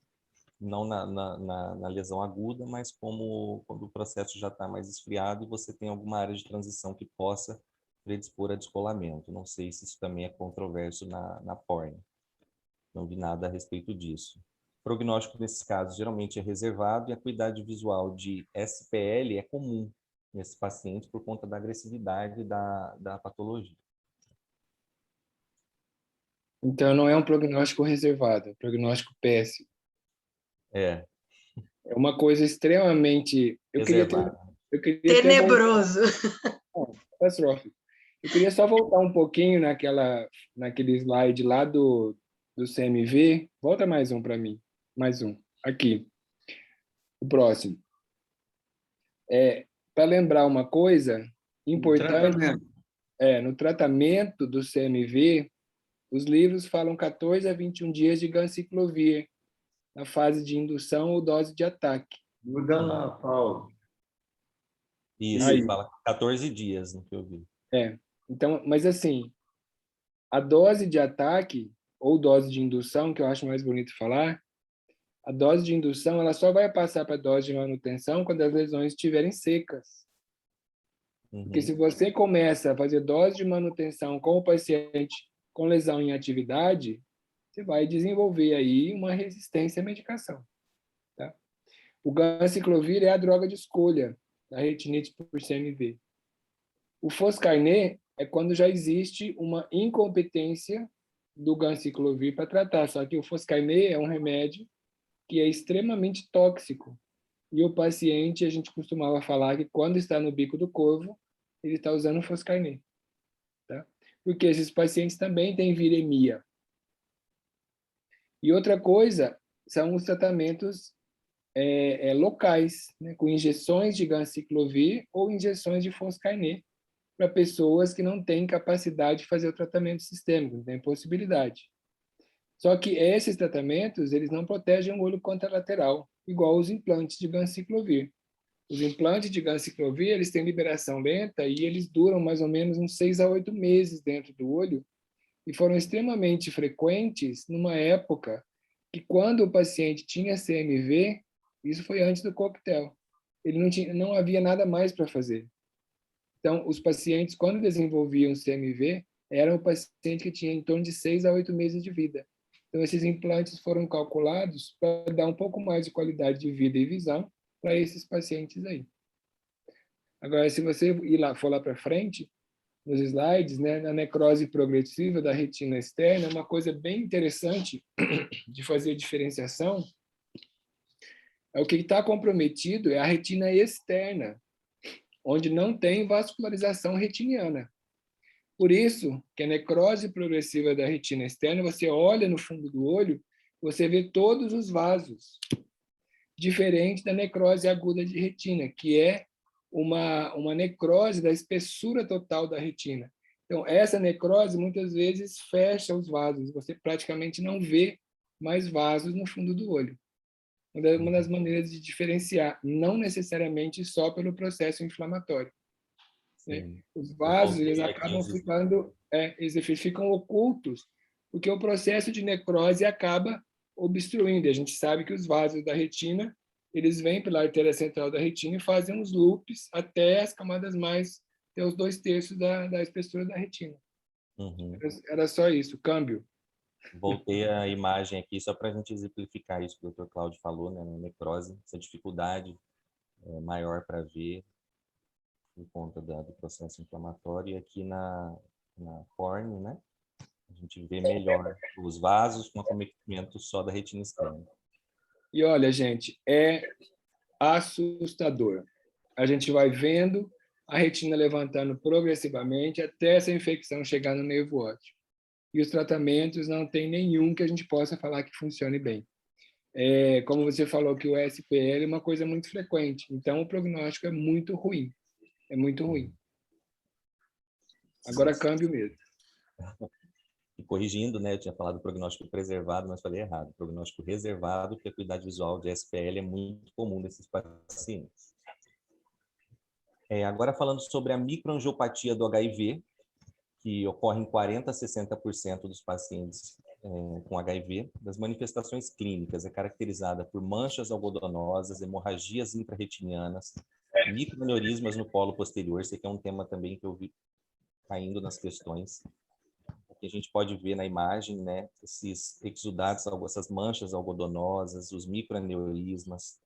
não na lesão aguda, mas como quando o processo já está mais esfriado e você tem alguma área de transição que possa predispor a descolamento. Não sei se isso também é controverso na PORN. Não vi nada a respeito disso. O prognóstico nesses casos geralmente é reservado e a acuidade visual de SPL é comum nesse paciente por conta da agressividade da patologia. Então, não é um prognóstico reservado, é um prognóstico péssimo. É uma coisa extremamente... Eu queria tenebroso. Catastrófico. Eu queria só voltar um pouquinho naquele slide lá do CMV. Volta mais um para mim. Mais um. Aqui. O próximo. Para lembrar uma coisa importante, no tratamento do CMV, os livros falam 14 a 21 dias de ganciclovir na fase de indução ou dose de ataque. Muda lá, Paulo. Isso, ele fala 14 dias, no que eu vi. Então, mas assim, a dose de ataque ou dose de indução, que eu acho mais bonito falar, a dose de indução ela só vai passar para a dose de manutenção quando as lesões estiverem secas. Porque se você começa a fazer dose de manutenção com o paciente com lesão em atividade, você vai desenvolver aí uma resistência à medicação. Tá? O ganciclovir é a droga de escolha da retinite por CMV. O foscarnet é quando já existe uma incompetência do ganciclovir para tratar, só que o foscarnet é um remédio que é extremamente tóxico. E o paciente, a gente costumava falar que quando está no bico do corvo, ele está usando foscarnet. Tá? Porque esses pacientes também têm viremia. E outra coisa são os tratamentos locais, né, com injeções de ganciclovir ou injeções de foscarnet para pessoas que não têm capacidade de fazer o tratamento sistêmico, não tem possibilidade. Só que esses tratamentos, eles não protegem o olho contralateral, igual os implantes de ganciclovir. Os implantes de ganciclovir, eles têm liberação lenta e eles duram mais ou menos uns 6 a 8 meses dentro do olho e foram extremamente frequentes numa época que quando o paciente tinha CMV, isso foi antes do coquetel, ele não havia nada mais para fazer. Então, os pacientes, quando desenvolviam CMV, eram o paciente que tinha em torno de 6 a 8 meses de vida. Então, esses implantes foram calculados para dar um pouco mais de qualidade de vida e visão para esses pacientes aí. Agora, se você for lá para frente, nos slides, né, na necrose progressiva da retina externa, uma coisa bem interessante de fazer diferenciação é o que está comprometido é a retina externa, onde não tem vascularização retiniana. Por isso que a necrose progressiva da retina externa, você olha no fundo do olho, você vê todos os vasos, diferente da necrose aguda de retina, que é uma necrose da espessura total da retina. Então, essa necrose muitas vezes fecha os vasos, você praticamente não vê mais vasos no fundo do olho. Uma das maneiras de diferenciar, não necessariamente só pelo processo inflamatório. Né? Os vasos, eles acabam ficando, eles ficam ocultos, porque o processo de necrose acaba obstruindo. A gente sabe que os vasos da retina, eles vêm pela artéria central da retina e fazem uns loops até as camadas mais, até os 2/3 da espessura da retina. Uhum. Era só isso, câmbio. Voltei a imagem aqui só para a gente exemplificar isso que o Dr. Cláudio falou, né, na necrose, essa dificuldade maior para ver por conta do processo inflamatório. E aqui na córnea, né, a gente vê melhor os vasos com acometimento só da retina externa. E olha, gente, é assustador. A gente vai vendo a retina levantando progressivamente até essa infecção chegar no nervo óptico. E os tratamentos não tem nenhum que a gente possa falar que funcione bem. Como você falou que o SPL é uma coisa muito frequente, então o prognóstico é muito ruim. É muito ruim. Agora câmbio mesmo. E corrigindo, né, eu tinha falado prognóstico preservado, mas falei errado. Prognóstico reservado, porque a acuidade visual de SPL é muito comum nesses pacientes. Agora falando sobre a microangiopatia do HIV, que ocorre em 40% a 60% dos pacientes com HIV, das manifestações clínicas é caracterizada por manchas algodonosas, hemorragias intrarretinianas, microaneurismas no polo posterior. Esse aqui é um tema também que eu vi caindo nas questões. Aqui a gente pode ver na imagem, né, esses exudados, essas manchas algodonosas, os microaneurismas,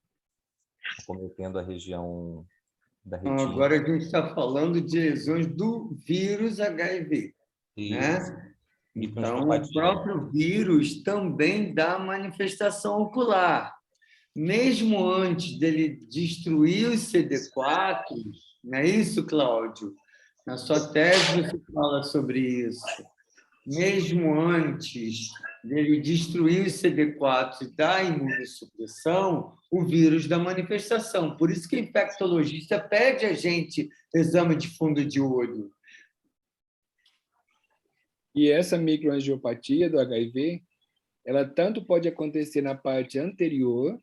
acometendo a região da retina. Agora a gente está falando de lesões do vírus HIV, né? Então, o próprio vírus também dá manifestação ocular. Mesmo antes dele destruir os CD4, não é isso, Cláudio? Na sua tese você fala sobre isso. Mesmo antes dele destruir os CD4 e dar imunossupressão, o vírus dá manifestação. Por isso que o infectologista pede a gente exame de fundo de olho. E essa microangiopatia do HIV, ela tanto pode acontecer na parte anterior,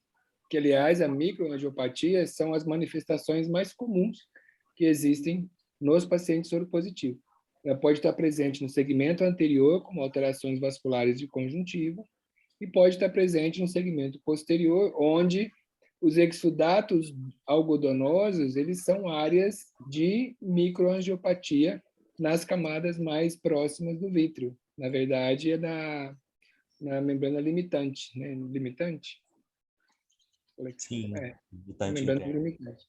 que, aliás, a microangiopatia são as manifestações mais comuns que existem nos pacientes soropositivos. Ela pode estar presente no segmento anterior, como alterações vasculares de conjuntiva, e pode estar presente no segmento posterior, onde os exudatos algodonosos, eles são áreas de microangiopatia nas camadas mais próximas do vítreo. Na verdade, é na membrana limitante, né? Limitante? Sim, É, limitante membrana interno. limitante.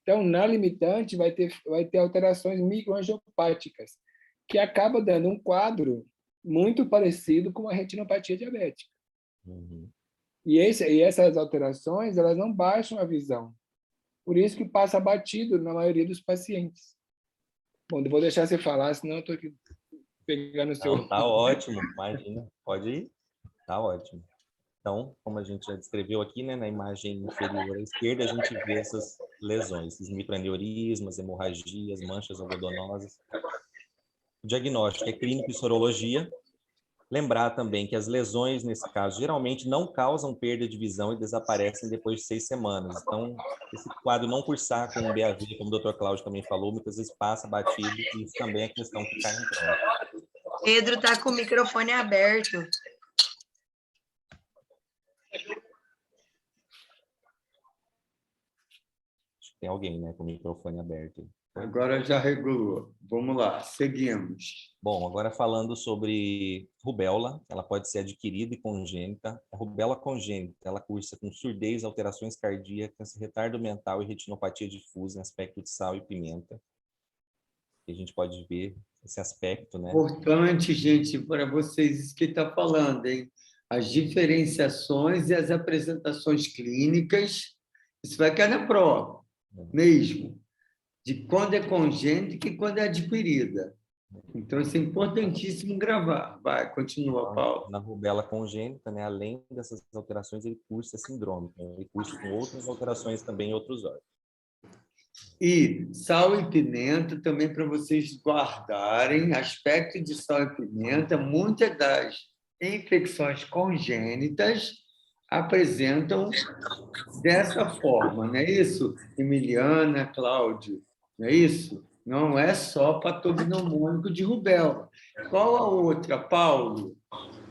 Então, na limitante, vai ter alterações microangiopáticas, que acaba dando um quadro muito parecido com a retinopatia diabética. Uhum. E essas alterações, elas não baixam a visão. Por isso que passa batido na maioria dos pacientes. Bom, eu vou deixar você falar, senão eu estou aqui pegando o seu... Não, tá ótimo, imagina. Pode ir? Tá ótimo. Então, como a gente já descreveu aqui, né, na imagem inferior à esquerda, a gente vê essas lesões, esses microaneurismas, hemorragias, manchas algodonosas. O diagnóstico é clínico e sorologia. Lembrar também que as lesões, nesse caso, geralmente não causam perda de visão e desaparecem depois de 6 semanas. Então, esse quadro não cursar com um BAV, como o Dr. Cláudio também falou, muitas vezes passa batido, e isso também é questão que cai em prova. Pedro está com o microfone aberto. Tem alguém, né, com o microfone aberto. Agora já regulou. Vamos lá, seguimos. Bom, agora falando sobre rubéola, ela pode ser adquirida e congênita. A rubéola congênita, ela cursa com surdez, alterações cardíacas, retardo mental e retinopatia difusa em aspecto de sal e pimenta. E a gente pode ver esse aspecto, né? Importante, gente, para vocês, isso que está falando, hein? As diferenciações e as apresentações clínicas, isso vai cair na prova, mesmo, de quando é congênita e quando é adquirida. Então, isso é importantíssimo gravar. Vai, continua, Paulo. Na rubéola congênita, né, além dessas alterações, ele cursa sindrômico. Ele cursa com outras alterações também em outros órgãos. E sal e pimenta também para vocês guardarem, aspecto de sal e pimenta, muitas das infecções congênitas apresentam dessa forma, não é isso, Emiliana, Cláudio? Não é isso? Não é só patognomônico de rubéola. Qual a outra, Paulo,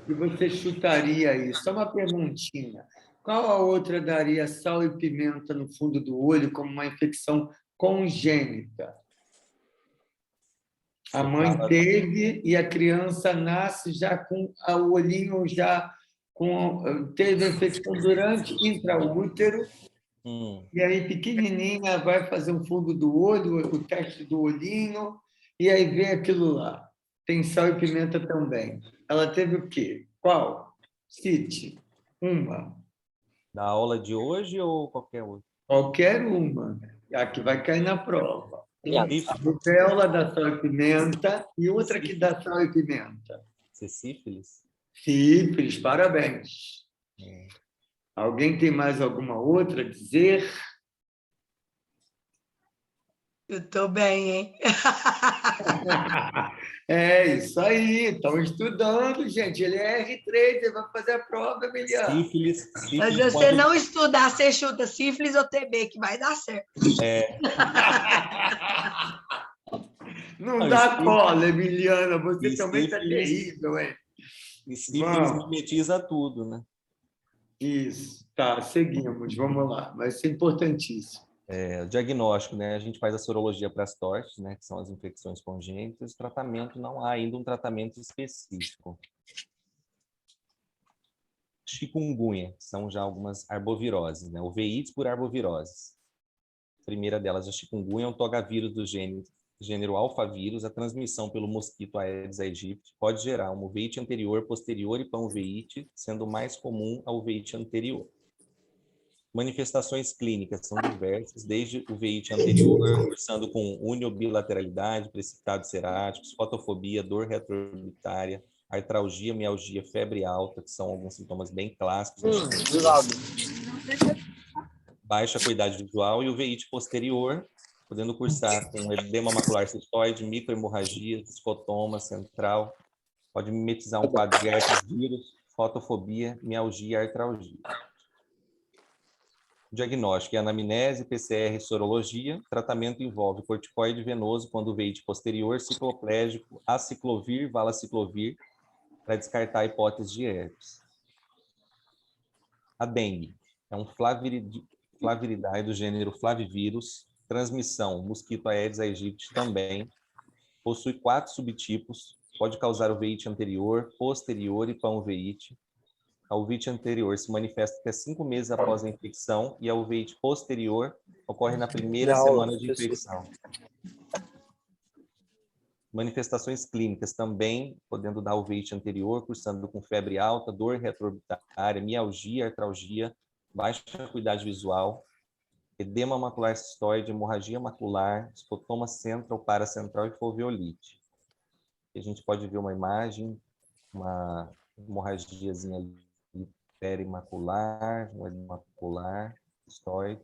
que você chutaria aí? Só uma perguntinha. Qual a outra daria sal e pimenta no fundo do olho como uma infecção congênita? A mãe teve e a criança nasce já com o olhinho já teve a infecção durante intraútero. E aí, pequenininha, vai fazer um fundo do olho, o teste do olhinho, e aí vem aquilo lá. Tem sal e pimenta também. Ela teve o quê? Qual? Cite. Uma. Da aula de hoje ou qualquer outra? Qualquer uma. A que vai cair na prova. Sífilis. A rubéola dá sal e pimenta e outra que dá sal e pimenta. Sífilis? Sífilis, parabéns. Alguém tem mais alguma outra a dizer? Eu estou bem, hein? É isso aí, estão estudando, gente. Ele é R3, ele vai fazer a prova, Emiliano. Sífilis Mas se você não estudar, você chuta sífilis ou TB, que vai dar certo. Não dá cola, Emiliana. Você também está terrível, hein? E sífilis mimetiza tudo, né? Isso, tá, seguimos, vamos lá. Vai ser importantíssimo. O diagnóstico, né? A gente faz a sorologia para as TORCHs, né? Que são as infecções congênitas. O tratamento, não há ainda um tratamento específico. Chikungunya, são já algumas arboviroses, né? Uveites por arboviroses. A primeira delas, a chikungunya, é um togavírus do gênero alfavírus. A transmissão pelo mosquito Aedes aegypti pode gerar uma uveite anterior, posterior e panuveite, sendo mais comum a uveite anterior. Manifestações clínicas são diversas, desde uveite anterior, cursando com uniobilateralidade, precipitados seráticos, fotofobia, dor retroorbitária, artralgia, mialgia, febre alta, que são alguns sintomas bem clássicos. Baixa acuidade visual e uveite posterior, podendo cursar com edema macular cistoide, microhemorragia, escotoma central, pode mimetizar um quadro de herpes vírus, fotofobia, mialgia e artralgia. Diagnóstico é anamnese, PCR e sorologia. Tratamento envolve corticoide venoso quando uveite posterior, cicloplégico, aciclovir, valaciclovir, para descartar a hipótese de herpes. A dengue é um flaviridae do gênero flavivírus, transmissão mosquito Aedes aegypti também, possui 4 subtipos, pode causar uveite anterior, posterior e panuveite. A uvite anterior se manifesta até 5 meses após a infecção e a uvite posterior ocorre na primeira semana de infecção. Manifestações clínicas também, podendo dar uvite anterior, cursando com febre alta, dor retroorbitária, mialgia, artralgia, baixa acuidade visual, edema macular cistoide, hemorragia macular, escotoma central, paracentral e foveolite. E a gente pode ver uma imagem, uma hemorragiazinha ali, perimacular, um edema macular, cistoide.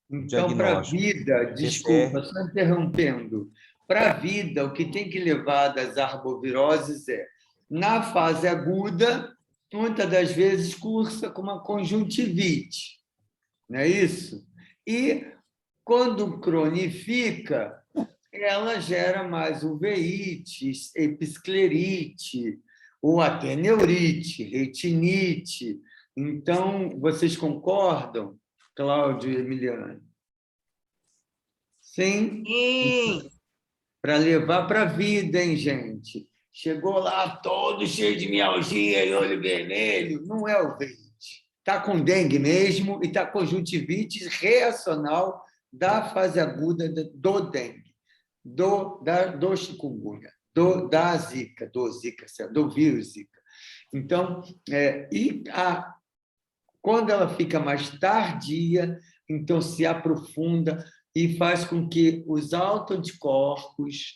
Então, para a vida, desculpa, só interrompendo, para a vida, o que tem que levar das arboviroses é, na fase aguda, muitas das vezes cursa com uma conjuntivite, não é isso? E, quando cronifica, ela gera mais uveíte, episclerite, ou até neurite, retinite. Então, vocês concordam, Cláudio e Emiliano? Sim? Sim. Para levar para a vida, hein, gente? Chegou lá todo cheio de mialgia e olho vermelho, não é uveíte. Está com dengue mesmo e está conjuntivite reacional da fase aguda do dengue, do chikungunya, da zika, do vírus zika. Então, quando ela fica mais tardia, então se aprofunda e faz com que os autoanticorpos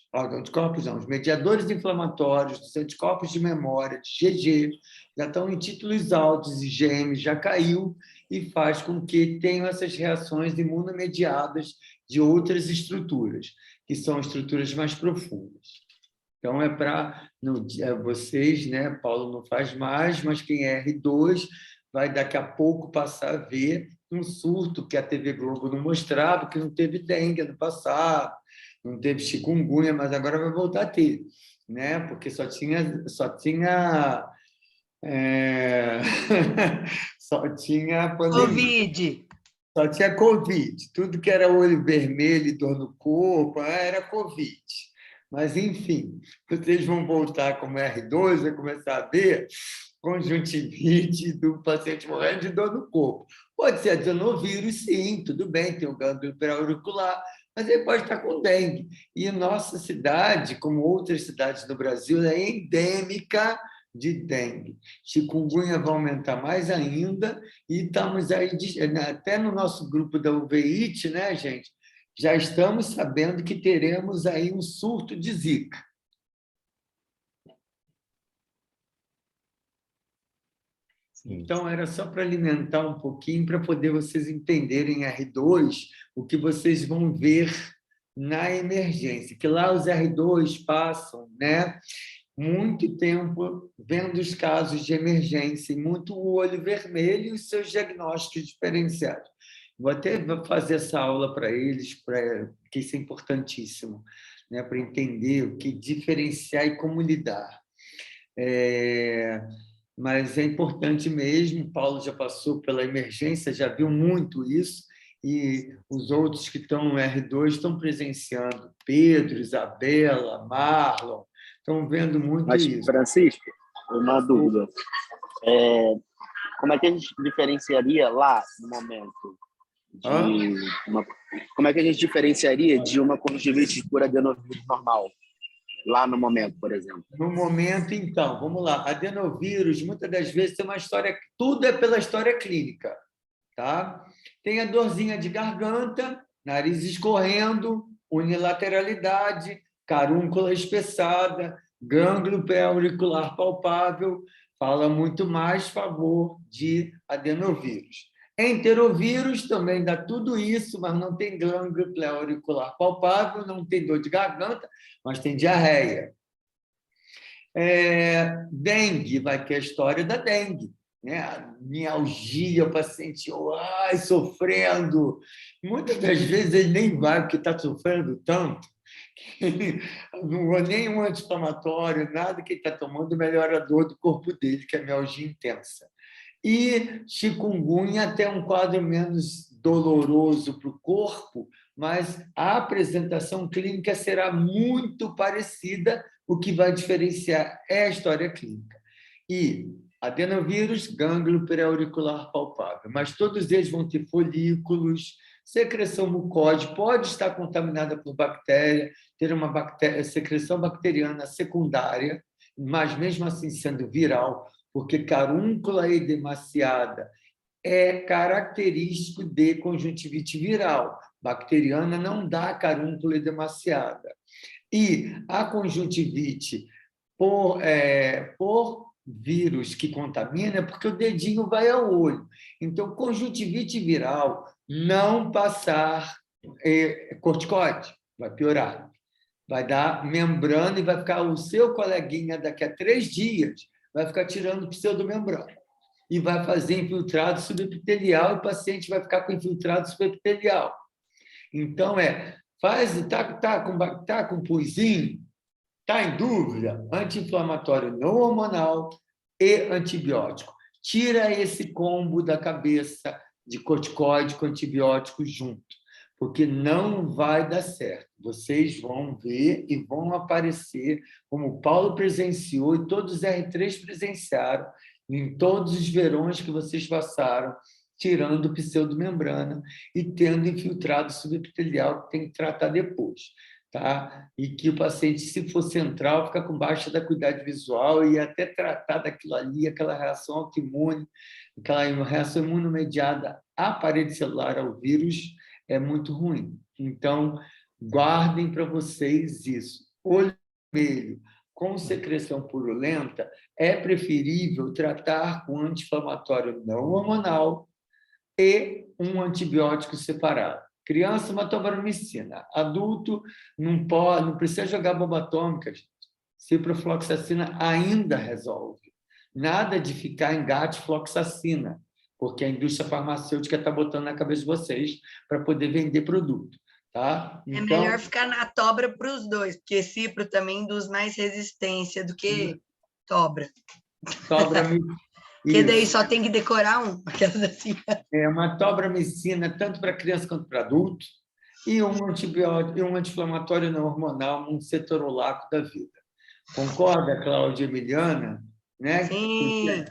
não, os mediadores inflamatórios, os anticorpos de memória, de GG, já estão em títulos altos, IgM já caiu, e faz com que tenham essas reações imunomediadas de outras estruturas, que são estruturas mais profundas. Então, é para vocês, né? Paulo não faz mais, mas quem é R2 vai daqui a pouco passar a ver um surto que a TV Globo não mostrava, que não teve dengue no passado, não teve chikungunya, mas agora vai voltar a ter, né? Porque só tinha só tinha pandemia. Covid. Só tinha Covid. Tudo que era olho vermelho e dor no corpo era Covid. Mas, enfim, vocês vão voltar como R2, vai começar a ver conjuntivite do paciente morrendo de dor no corpo. Pode ser adenovírus, sim, tudo bem, tem o gânglio pré-auricular, mas ele pode estar com dengue. E nossa cidade, como outras cidades do Brasil, é endêmica de dengue. Chikungunya vai aumentar mais ainda, e estamos aí, até no nosso grupo da uveíte, né, gente? Já estamos sabendo que teremos aí um surto de zika. Então, era só para alimentar um pouquinho, para poder vocês entenderem R2, o que vocês vão ver na emergência, que lá os R2 passam, né, muito tempo vendo os casos de emergência e muito o olho vermelho e os seus diagnósticos diferenciados. Vou até fazer essa aula para eles, porque isso é importantíssimo, né, para entender o que diferenciar e como lidar. Mas é importante mesmo, Paulo já passou pela emergência, já viu muito isso, e os outros que estão no R2 estão presenciando, Pedro, Isabela, Marlon, estão vendo muito isso. Francisco, uma dúvida. Como é que a gente diferenciaria lá, no momento, como é que a gente diferenciaria de uma conjuntivite por adenovírus normal? Lá no momento, por exemplo. No momento, então, vamos lá. Adenovírus, muitas das vezes, tem uma história... Tudo é pela história clínica, tá? Tem a dorzinha de garganta, nariz escorrendo, unilateralidade, carúncula espessada, gânglio pré-auricular palpável, fala muito mais favor de adenovírus. Enterovírus também dá tudo isso, mas não tem gânglio pré-auricular palpável, não tem dor de garganta, mas tem diarreia. Dengue, vai ter a história da dengue, né? A mialgia, o paciente sofrendo. Muitas das vezes ele nem vai, porque está sofrendo tanto. Não é nenhum anti-inflamatório, nada que ele está tomando melhora a dor do corpo dele, que é a mialgia intensa. E chikungunya até um quadro menos doloroso para o corpo, mas a apresentação clínica será muito parecida, o que vai diferenciar é a história clínica. E adenovírus, gânglio pré-auricular palpável, mas todos eles vão ter folículos, secreção mucóide, pode estar contaminada por bactéria, ter uma secreção bacteriana secundária, mas mesmo assim sendo viral, porque carúncula edemaciada é característico de conjuntivite viral. Bacteriana não dá carúncula edemaciada. E a conjuntivite por vírus que contamina é porque o dedinho vai ao olho. Então, conjuntivite viral, não passar corticoide, vai piorar. Vai dar membrana e vai ficar o seu coleguinha daqui a 3 dias, vai ficar tirando pseudomembrana. E vai fazer infiltrado subepitelial e o paciente vai ficar com infiltrado subepitelial. Então, tá com pulzinho, está em dúvida? Anti-inflamatório não hormonal e antibiótico. Tira esse combo da cabeça de corticoide com antibiótico junto, porque não vai dar certo. Vocês vão ver e vão aparecer, como o Paulo presenciou e todos os R3 presenciaram, em todos os verões que vocês passaram, tirando pseudomembrana e tendo infiltrado subepitelial que tem que tratar depois. Tá? E que o paciente, se for central, fica com baixa da acuidade visual e até tratar daquilo ali, aquela reação autoimune, aquela reação imunomediada à parede celular, ao vírus, é muito ruim. Então, guardem para vocês isso. Olho vermelho com secreção purulenta é preferível tratar com anti-inflamatório não hormonal e um antibiótico separado. Criança, uma tobaromicina. Adulto, não precisa jogar bomba atômica, gente. Ciprofloxacina ainda resolve. Nada de ficar em gatfloxacina, porque a indústria farmacêutica está botando na cabeça de vocês para poder vender produto. Tá? Então, é melhor ficar na tobra para os dois, porque cipro também induz mais resistência do que tobra. Porque daí só tem que decorar um. É uma tobramicina tanto para criança quanto para adulto e um antibiótico e um anti-inflamatório não hormonal, um cetorolaco da vida. Concorda, Cláudia Emiliana? Né? Sim.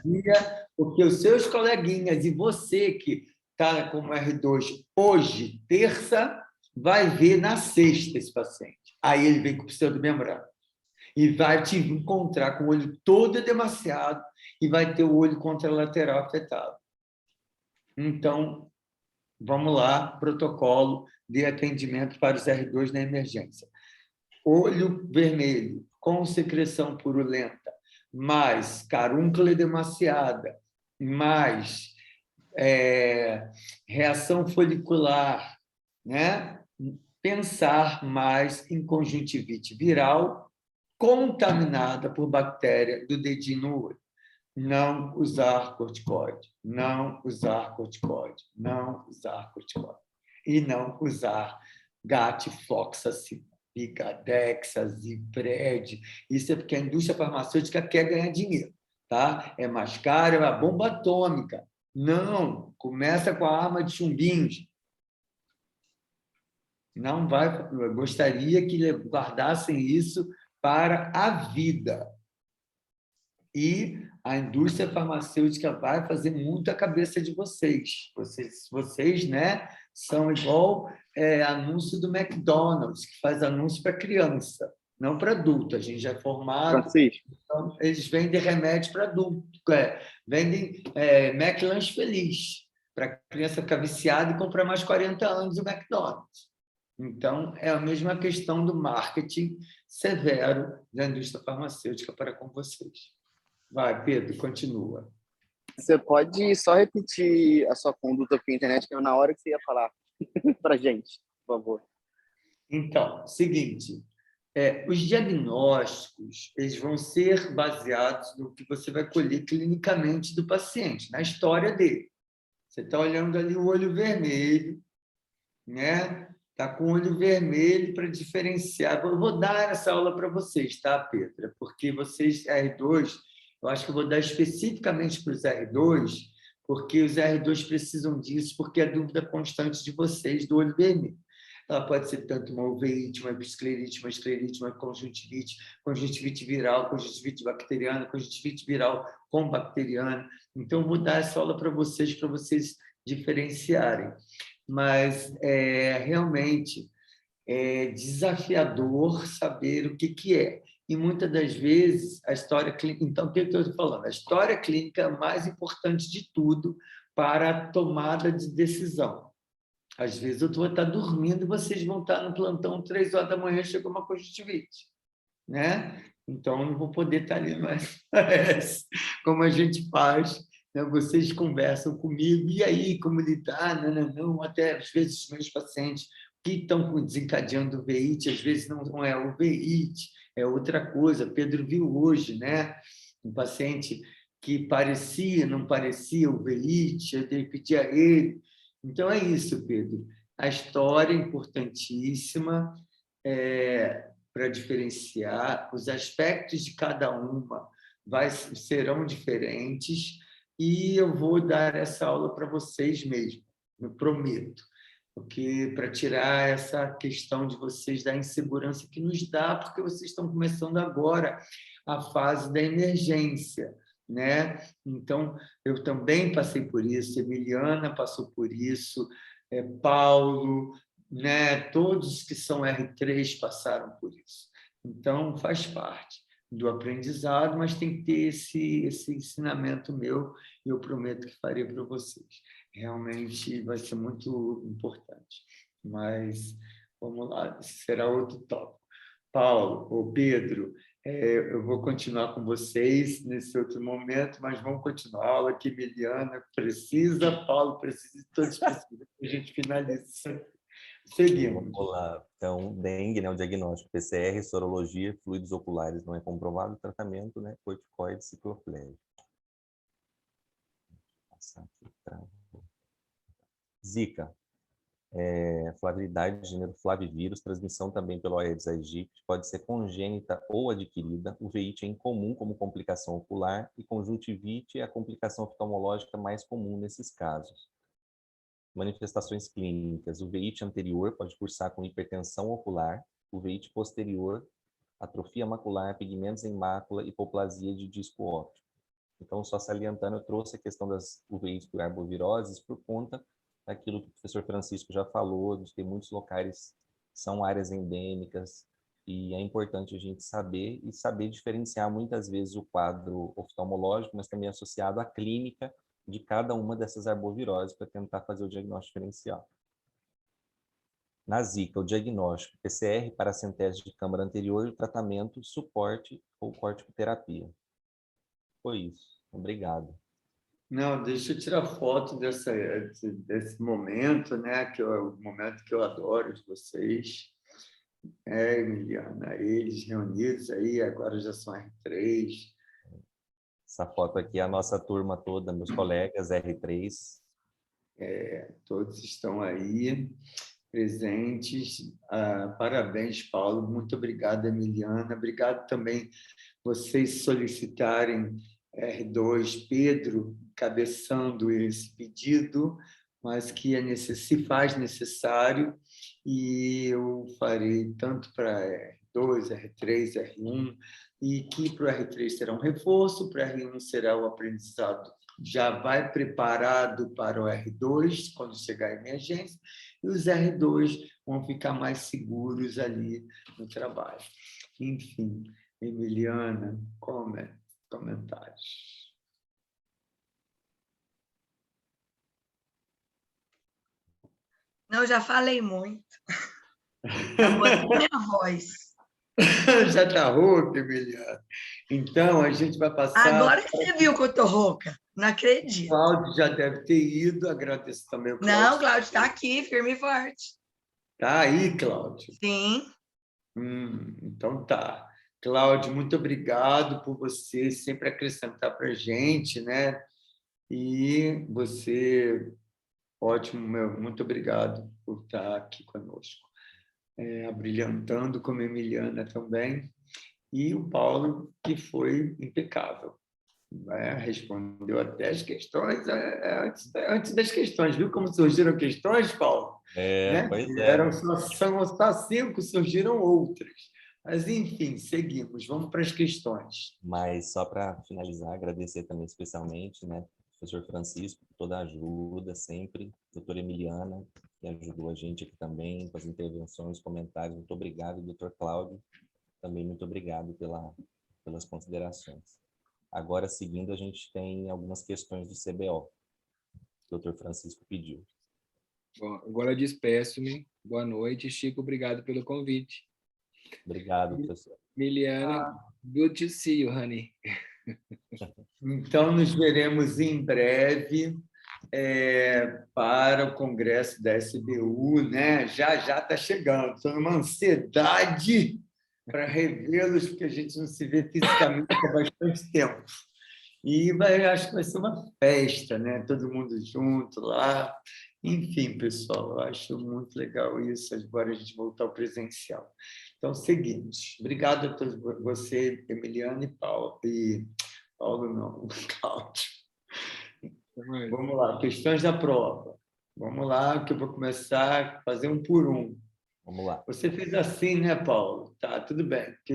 Porque os seus coleguinhas e você que está com R2 hoje, terça, vai ver na sexta esse paciente. Aí ele vem com pseudomembrana. E vai te encontrar com o olho todo edemaciado e vai ter o olho contralateral afetado. Então, vamos lá, protocolo de atendimento para os R2 na emergência. Olho vermelho, com secreção purulenta, mais carúncula edemaciada, mais reação folicular, né? Pensar mais em conjuntivite viral contaminada por bactéria do dedinho no olho. Não usar corticoide, não usar corticoide, não usar corticoide. E não usar gatfloxacina, Picadex, Zipred. Isso é porque a indústria farmacêutica quer ganhar dinheiro. Tá? É mais caro, é uma bomba atômica. Não, começa com a arma de chumbinhos. Não vai, eu gostaria que guardassem isso para a vida. E a indústria farmacêutica vai fazer muito a cabeça de vocês. Vocês, né, são igual anúncio do McDonald's, que faz anúncio para criança, não para adulto. A gente já é formado. Francisco. Então, eles vendem remédio para adulto. Vendem McLanche Feliz, para a criança ficar viciada e comprar mais 40 anos o McDonald's. Então, é a mesma questão do marketing severo da indústria farmacêutica para com vocês. Vai, Pedro, continua. Você pode só repetir a sua conduta com a internet, que é na hora que você ia falar para a gente, por favor. Então, seguinte, os diagnósticos eles vão ser baseados no que você vai colher clinicamente do paciente, na história dele. Você está olhando ali o olho vermelho, né? Está com o olho vermelho para diferenciar. Eu vou dar essa aula para vocês, tá, Pedro? Porque vocês, R2, eu acho que eu vou dar especificamente para os R2, porque os R2 precisam disso, porque é a dúvida constante de vocês do olho vermelho. Ela pode ser tanto uma uveíte, uma episclerite, uma esclerite, uma conjuntivite viral, conjuntivite bacteriana, conjuntivite viral com bacteriana. Então, vou dar essa aula para vocês diferenciarem. Mas, realmente, é desafiador saber o que é. E, muitas das vezes, a história clínica... Então, o que eu estou falando? A história clínica é a mais importante de tudo para a tomada de decisão. Às vezes, eu vou estar dormindo e vocês vão estar no plantão 3 horas da manhã, chegou uma conjuntivite, né? Então, eu não vou poder estar ali mais. Como a gente faz, né? Vocês conversam comigo, e aí, como lidar? Não, até às vezes os meus pacientes que estão desencadeando uveíte, às vezes não é uveíte, é outra coisa. Pedro viu hoje, né? Um paciente que parecia, não parecia uveíte, eu tenho que pedir a ele. Então, é isso, Pedro. A história é importantíssima para diferenciar, os aspectos de cada uma serão diferentes, e eu vou dar essa aula para vocês mesmo, eu prometo, porque para tirar essa questão de vocês da insegurança que nos dá, porque vocês estão começando agora a fase da emergência, né? Então, eu também passei por isso, Emiliana passou por isso, Paulo, né? Todos que são R3 passaram por isso. Então, faz parte do aprendizado, mas tem que ter esse ensinamento meu, e eu prometo que farei para vocês. Realmente vai ser muito importante. Mas, vamos lá, será outro tópico. Paulo ou Pedro, eu vou continuar com vocês nesse outro momento, mas vamos continuar a aula que Emiliana precisa, Paulo precisa, todos precisam, que a gente finalize. Seguimos. Vamos lá. Então, dengue, né, o diagnóstico, PCR, sorologia, fluidos oculares não é comprovado, tratamento, né, corticoide, cicloflégico. Passar aqui para... Zika, flavilidade, gênero flavivírus, transmissão também pelo Aedes aegypti, pode ser congênita ou adquirida. Uveíte é incomum como complicação ocular e conjuntivite é a complicação oftalmológica mais comum nesses casos. Manifestações clínicas. Uveíte anterior pode cursar com hipertensão ocular, uveíte posterior, atrofia macular, pigmentos em mácula e hipoplasia de disco óptico. Então, só salientando, eu trouxe a questão das uveites por arboviroses por conta daquilo que o professor Francisco já falou, de ter muitos locais que são áreas endêmicas, e é importante a gente saber diferenciar muitas vezes o quadro oftalmológico, mas também associado à clínica de cada uma dessas arboviroses para tentar fazer o diagnóstico diferencial. Na Zika, o diagnóstico PCR, paracentese de câmara anterior, e o tratamento, suporte ou corticoterapia. Foi isso. Obrigado. Não, deixa eu tirar foto desse momento, né? Que é o momento que eu adoro de vocês. Emiliana, eles reunidos aí, agora já são R3. Essa foto aqui é a nossa turma toda, meus colegas R3. Todos estão aí presentes. Parabéns, Paulo. Muito obrigado, Emiliana. Obrigado também vocês solicitarem R2, Pedro, cabeçando esse pedido, mas que se faz necessário, e eu farei tanto para R2, R3, R1, e que para o R3 será um reforço, para o R1 será o aprendizado já vai preparado para o R2, quando chegar a emergência, e os R2 vão ficar mais seguros ali no trabalho. Enfim, Emiliana, comentários. Não, já falei muito. Acabou a minha voz. Já está rouca, Emiliana. Então, a gente vai passar... Agora que você viu que eu estou rouca. Não acredito. O Cláudio já deve ter ido. Agradeço também o Cláudio. Não, o Cláudio está aqui, firme e forte. Está aí, Cláudio? Sim. Então tá. Cláudio, muito obrigado por você sempre acrescentar para a gente, né? E você, ótimo, muito obrigado por estar aqui conosco. Abrilhantando como Emiliana também. E o Paulo, que foi impecável, Respondeu até as questões antes das questões. Viu como surgiram questões, Paulo? Né? Pois é. São só 5, surgiram outras. Mas, enfim, seguimos. Vamos para as questões. Mas só para finalizar, agradecer também especialmente, né, professor Francisco, por toda a ajuda sempre, doutora Emiliana, que ajudou a gente aqui também com as intervenções, comentários. Muito obrigado, doutor Cláudio. Também muito obrigado pelas considerações. Agora, seguindo, a gente tem algumas questões do CBO. O doutor Francisco pediu. Bom, agora eu despeço-me. Boa noite, Chico. Obrigado pelo convite. Obrigado, professor. Miliana, good to see you, honey. Então, nos veremos em breve para o congresso da SBU, né? Já está chegando. Estou numa ansiedade para revê-los, porque a gente não se vê fisicamente há bastante tempo. E acho que vai ser uma festa, né? Todo mundo junto lá. Enfim, pessoal, eu acho muito legal isso, agora a gente voltar ao presencial. Então, seguimos. Obrigado a todos você, Emiliano e Paulo. Paulo não, Cláudio. Vamos lá, questões da prova. Vamos lá, que eu vou começar a fazer um por um. Vamos lá. Você fez assim, né, Paulo? Tá, tudo bem. Porque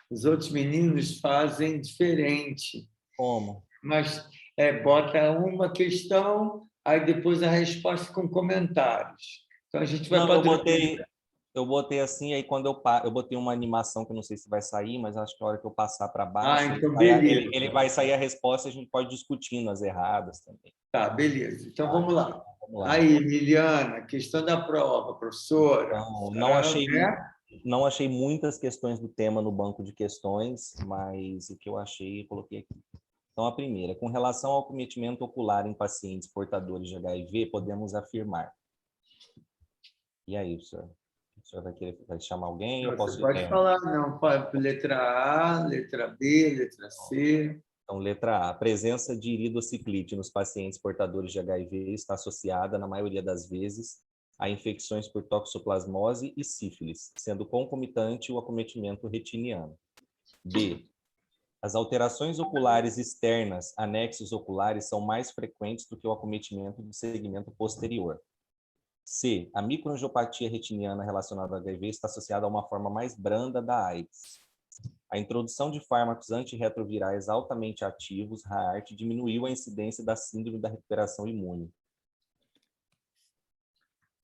os outros meninos fazem diferente. Como? Mas bota uma questão, aí depois a resposta com comentários. Então, a gente vai... Eu botei assim, aí quando eu botei uma animação que eu não sei se vai sair, mas acho que a hora que eu passar para baixo, então beleza. Ele vai sair a resposta e a gente pode ir discutindo as erradas também. Tá, beleza. Então, vamos lá. Aí, Emiliana, questão da prova, professora. Não achei muitas questões do tema no banco de questões, mas o que eu achei, eu coloquei aqui. Então, a primeira, com relação ao acometimento ocular em pacientes portadores de HIV, podemos afirmar. E aí, professor? O senhor vai chamar alguém? Você pode falar, não. Letra A, letra B, letra C. Então, letra A. A presença de iridociclite nos pacientes portadores de HIV está associada, na maioria das vezes, a infecções por toxoplasmose e sífilis, sendo concomitante o acometimento retiniano. B. As alterações oculares externas, anexos oculares, são mais frequentes do que o acometimento do segmento posterior. C. A microangiopatia retiniana relacionada ao HIV está associada a uma forma mais branda da AIDS. A introdução de fármacos antirretrovirais altamente ativos, RAART, diminuiu a incidência da síndrome da recuperação imune.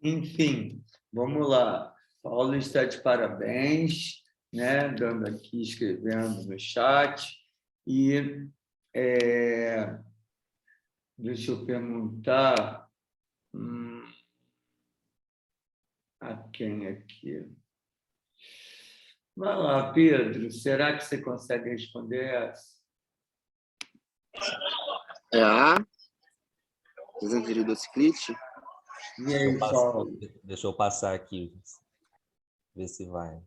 Enfim, vamos lá. Paulo está de parabéns, né? Dando aqui, escrevendo no chat. E deixa eu perguntar a quem aqui. Vai lá, Pedro. Será que você consegue responder essa? Presença de iridociclite? E aí, Paulo? Deixa eu passar aqui. Ver se vai.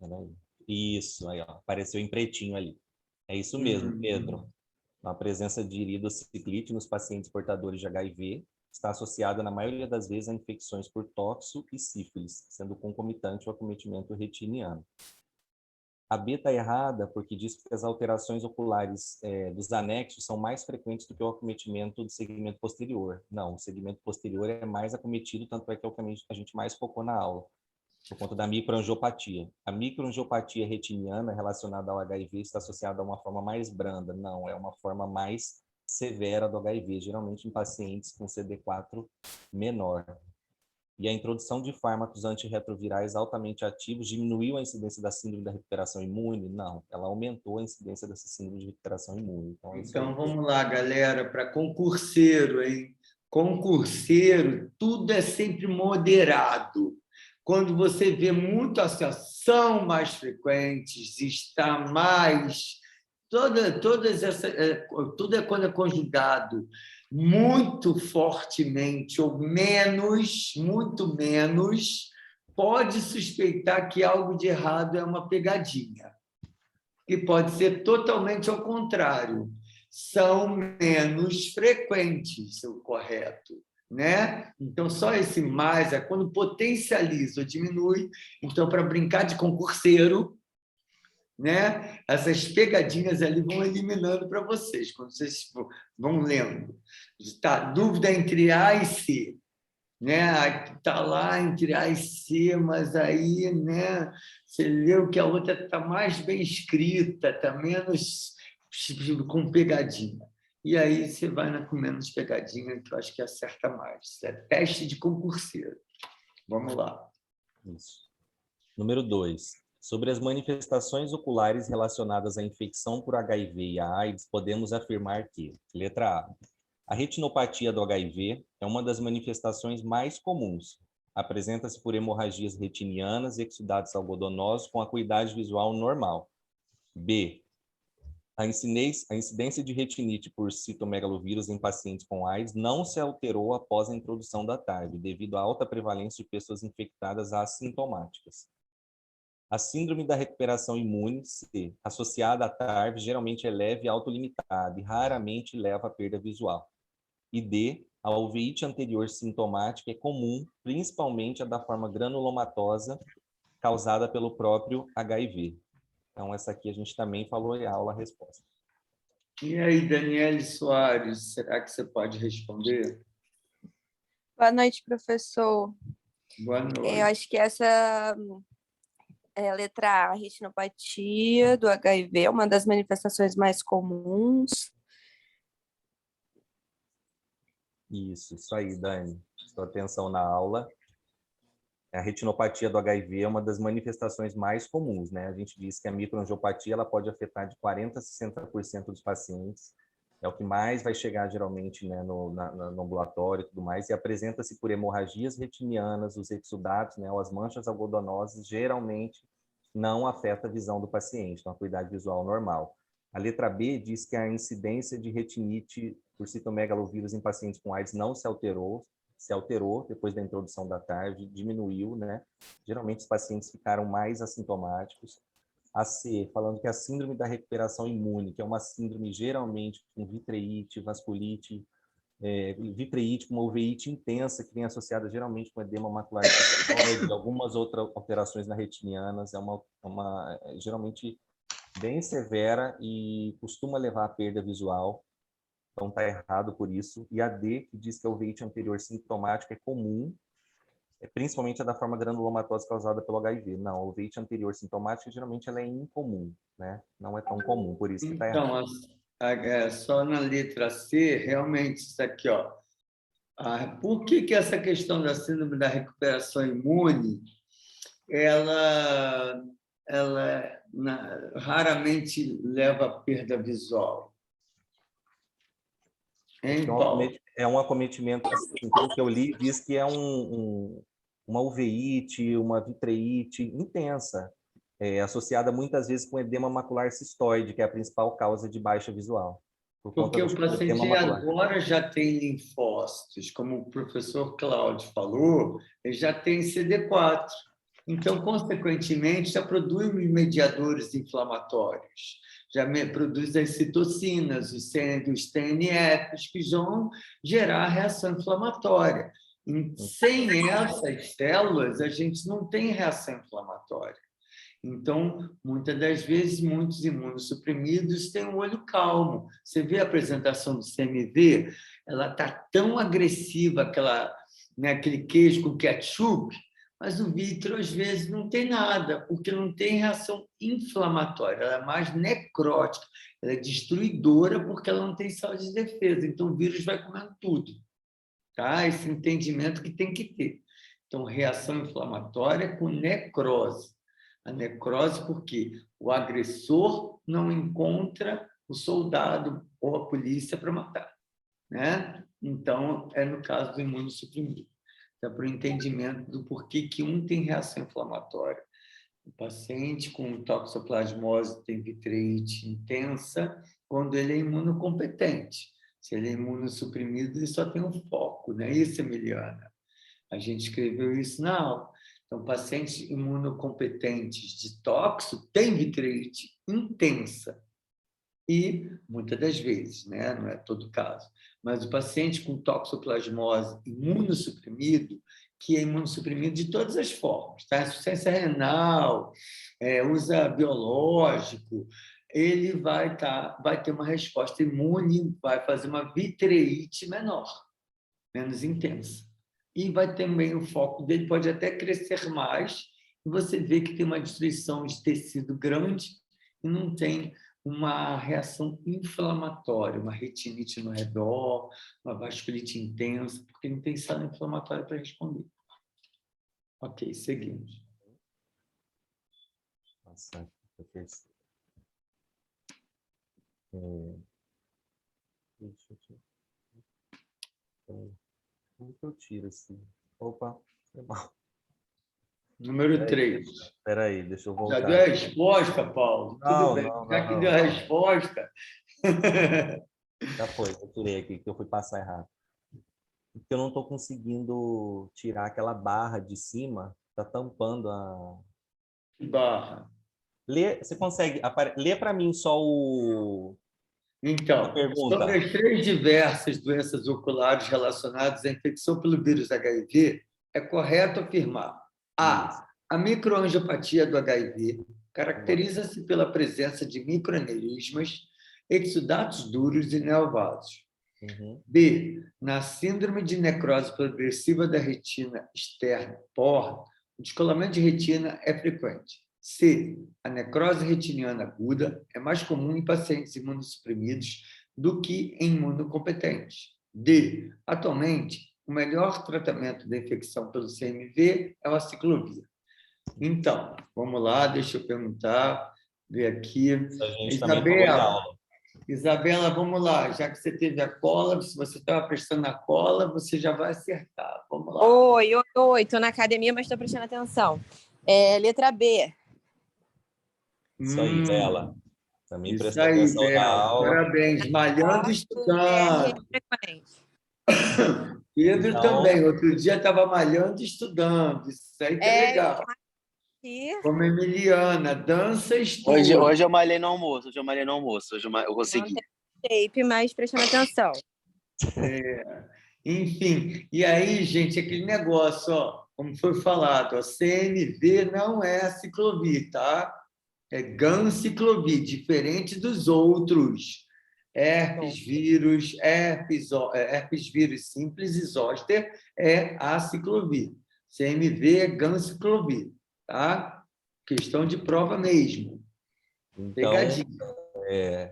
Peraí. Isso, aí, ó, apareceu em pretinho ali. É isso mesmo, Pedro. A presença de iridociclite nos pacientes portadores de HIV está associada, na maioria das vezes, a infecções por toxo e sífilis, sendo concomitante o acometimento retiniano. A B está errada porque diz que as alterações oculares dos anexos são mais frequentes do que o acometimento do segmento posterior. Não, o segmento posterior é mais acometido, tanto é que é o que a gente mais focou na aula, por conta da microangiopatia. A microangiopatia retiniana relacionada ao HIV está associada a uma forma mais branda. Não, é uma forma mais severa do HIV, geralmente em pacientes com CD4 menor. E a introdução de fármacos antirretrovirais altamente ativos diminuiu a incidência da síndrome da recuperação imune? Não, ela aumentou a incidência dessa síndrome de recuperação imune. Então vamos lá, galera, para concurseiro, hein? Concurseiro, tudo é sempre moderado. Quando você vê muita associação mais frequentes, está mais... tudo é quando é conjugado muito fortemente ou menos, muito menos, pode suspeitar que algo de errado é uma pegadinha. E pode ser totalmente ao contrário. São menos frequentes, o correto, né? Então, só esse mais é quando potencializa ou diminui. Então, para brincar de concurseiro, né? Essas pegadinhas ali vão eliminando para vocês, quando vocês vão lendo. Tá, dúvida entre A e C, né? Está lá entre A e C, mas aí, né, você leu que a outra está mais bem escrita, está menos com pegadinha. E aí você vai com menos pegadinha, que eu acho que acerta mais. Isso é teste de concurseiro. Vamos lá. Isso. Número 2. Sobre as manifestações oculares relacionadas à infecção por HIV e a AIDS, podemos afirmar que, letra A, a retinopatia do HIV é uma das manifestações mais comuns. Apresenta-se por hemorragias retinianas e exudados algodonosos com acuidade visual normal. B. A incidência de retinite por citomegalovírus em pacientes com AIDS não se alterou após a introdução da TARV, devido à alta prevalência de pessoas infectadas assintomáticas. A síndrome da recuperação imune, C, associada à TARV, geralmente é leve e autolimitada e raramente leva à perda visual. E D, a uveíte anterior sintomática é comum, principalmente a da forma granulomatosa, causada pelo próprio HIV. Então, essa aqui a gente também falou em aula a resposta. E aí, Daniele Soares, será que você pode responder? Boa noite, professor. Boa noite. Eu acho que essa letra A, a retinopatia do HIV, é uma das manifestações mais comuns. Isso aí, Dani. Sua atenção na aula. A retinopatia do HIV é uma das manifestações mais comuns, né? A gente diz que a microangiopatia ela pode afetar de 40% a 60% dos pacientes. É o que mais vai chegar, geralmente, né, no ambulatório e tudo mais, e apresenta-se por hemorragias retinianas, os exudatos, né, ou as manchas algodonosas, geralmente não afeta a visão do paciente, então a acuidade visual normal. A letra B diz que a incidência de retinite por citomegalovírus em pacientes com AIDS não se alterou depois da introdução da TARV, diminuiu, né? Geralmente os pacientes ficaram mais assintomáticos. A C, falando que a síndrome da recuperação imune, que é uma síndrome geralmente com vitreite, vasculite, vitreite, com uma uveíte intensa, que vem associada geralmente com edema macular cistoide, algumas outras alterações na retinianas, é uma geralmente bem severa e costuma levar à perda visual. Então, está errado por isso. E a D, que diz que a uveíte anterior sintomática é comum, principalmente a da forma granulomatosa causada pelo HIV. Não, a uveíte anterior sintomática, geralmente, ela é incomum, né? Não é tão comum, por isso que está errado. Então, só na letra C, realmente, isso aqui, ó. Por que essa questão da síndrome da recuperação imune, ela raramente leva à perda visual? Hein, Paulo? É um acometimento, assim, pelo que eu li, diz que é uma uveíte, uma vitreite intensa, associada muitas vezes com edema macular cistoide, que é a principal causa de baixa visual. Porque o paciente agora já tem linfócitos, como o professor Cláudio falou, ele já tem CD4. Então, consequentemente, já produz mediadores inflamatórios, já produz as citocinas, os TNFs, que vão gerar reação inflamatória. Sem essas células, a gente não tem reação inflamatória. Então, muitas das vezes, muitos imunossuprimidos têm um olho calmo. Você vê a apresentação do CMV, ela está tão agressiva, aquele queijo com ketchup, mas o vítreo, às vezes, não tem nada, porque não tem reação inflamatória, ela é mais necrótica, ela é destruidora porque ela não tem célula de defesa, então o vírus vai comendo tudo. Tá? Esse entendimento que tem que ter. Então, reação inflamatória com necrose. A necrose porque o agressor não encontra o soldado ou a polícia para matar, né? Então, é no caso do imunossuprimido. Então, para o entendimento do porquê que um tem reação inflamatória. O paciente com toxoplasmose tem vitreite intensa quando ele é imunocompetente. Se ele é imunossuprimido, ele só tem um foco, não é isso, Emiliana? A gente escreveu isso na aula. Então, pacientes imunocompetentes de tóxico têm vitreite intensa. E, muitas das vezes, né? Não é todo caso, mas o paciente com toxoplasmose imunossuprimido, que é imunossuprimido de todas as formas, tá? Insuficiência renal, usa biológico, ele vai ter uma resposta imune, vai fazer uma vitreite menor, menos intensa. E vai também o foco dele pode até crescer mais, e você vê que tem uma destruição de tecido grande e não tem uma reação inflamatória, uma retinite no redor, uma vasculite intensa, porque não tem sala inflamatória para responder. Ok, seguimos. Nossa, deixa eu tirar. Como que eu tiro esse? Opa, foi mal. Número 3. Espera aí, deixa eu Já voltar. deu a resposta, Paulo? Não, Tudo bem. não, Já que não. deu a resposta... Já foi, eu tirei aqui, que eu fui passar errado. Porque eu não estou conseguindo tirar aquela barra de cima, está tampando a... Barra. Você consegue... Lê para mim só a Então, pergunta. sobre as 3 diversas doenças oculares relacionadas à infecção pelo vírus HIV, é correto afirmar: a microangiopatia do HIV caracteriza-se pela presença de microaneurismas, exudatos duros e neovasos. B. Na síndrome de necrose progressiva da retina externa, POR, o descolamento de retina é frequente. C. A necrose retiniana aguda é mais comum em pacientes imunossuprimidos do que em imunocompetentes. D. Atualmente, o melhor tratamento da infecção pelo CMV é a aciclovir. Então, vamos lá, deixa eu perguntar, ver aqui. A gente também falou em aula. Isabela, vamos lá. Já que você teve a cola, se você estava prestando na cola, você já vai acertar. Vamos lá. Oi. Estou na academia, mas estou prestando atenção. Letra B. Isso aí, Bela. Também Isso prestou aí, atenção na Bela. aula. Parabéns. Malhando e estudando. Pedro Então, também. Outro dia estava malhando e estudando. Isso aí que é legal. Como Emiliana, dança e estuda. Hoje eu malhei no almoço. Hoje eu consegui. Não tem shape, mas prestando atenção. Enfim, e aí, gente, aquele negócio, ó, como foi falado, a CMV não é a ciclovir, tá? É ganciclovir, diferente dos outros. Herpes vírus, herpes vírus simples e zoster é aciclovir. CMV é ganciclovir, tá? Questão de prova mesmo. Então, Pegadinha.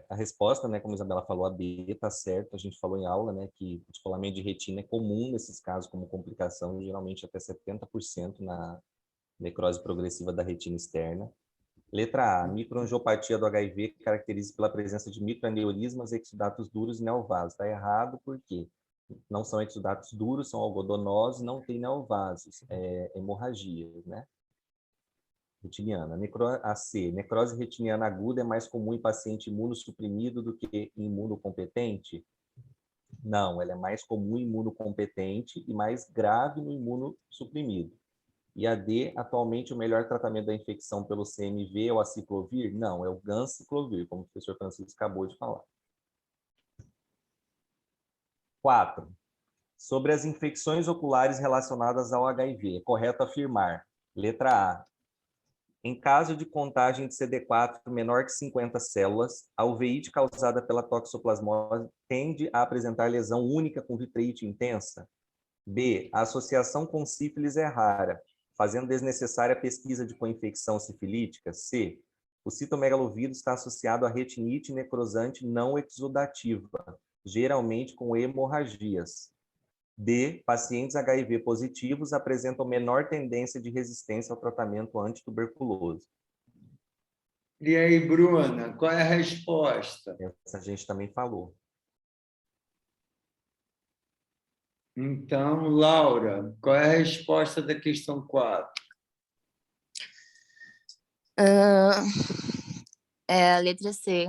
A resposta, né, como a Isabela falou, a B está certo. A gente falou em aula, né, que o descolamento de retina é comum nesses casos como complicação, geralmente até 70% na necrose progressiva da retina externa. Letra A, microangiopatia do HIV caracteriza pela presença de microaneurismas, exudatos duros e neovasos. Está errado porque não são exudatos duros, são algodonosos, não tem neovasos, hemorragias, né? Retiniana. A C, necrose retiniana aguda é mais comum em paciente imunossuprimido do que imunocompetente? Não, ela é mais comum em imunocompetente e mais grave no imunossuprimido. E a D, atualmente o melhor tratamento da infecção pelo CMV é o aciclovir? Não, é o ganciclovir, como o professor Francisco acabou de falar. 4. Sobre as infecções oculares relacionadas ao HIV, é correto afirmar: letra A, em caso de contagem de CD4 menor que 50 células, a uveíte causada pela toxoplasmose tende a apresentar lesão única com vitreite intensa? B, a associação com sífilis é rara, fazendo desnecessária a pesquisa de coinfecção sifilítica? C, o citomegalovírus está associado a retinite necrosante não exudativa, geralmente com hemorragias. D, pacientes HIV positivos apresentam menor tendência de resistência ao tratamento antituberculoso. E aí, Bruna, qual é a resposta? Essa a gente também falou. Então, Laura, qual é a resposta da questão 4? É a letra C.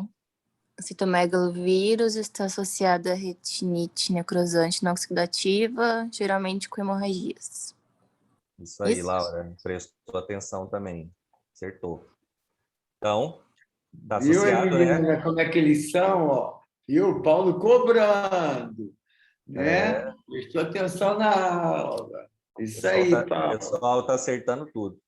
O citomegalovírus está associado a retinite necrosante não exudativa, geralmente com hemorragias. Isso aí, Laura. Prestou atenção também. Acertou. Então, está associado, né? Como é que eles são, ó? E o Paulo cobrando, né? Prestou atenção na aula. Isso aí, O Paulo. pessoal está acertando tudo.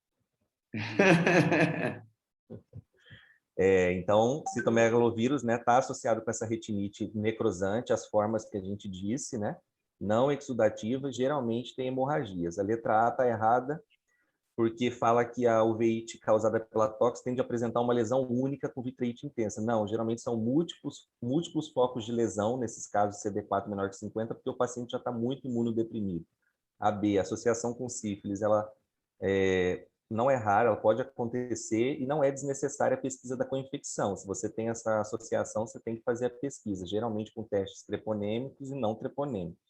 Então, citomegalovírus, né, está associado com essa retinite necrosante, as formas que a gente disse, né, não exudativa, geralmente tem hemorragias. A letra A está errada, porque fala que a uveíte causada pela tox tende a apresentar uma lesão única com vitreite intensa. Não, geralmente são múltiplos focos de lesão, nesses casos CD4 menor que 50, porque o paciente já está muito imunodeprimido. A B, associação com sífilis, ela não é rara, ela pode acontecer e não é desnecessária a pesquisa da coinfecção. Se você tem essa associação, você tem que fazer a pesquisa, geralmente com testes treponêmicos e não treponêmicos.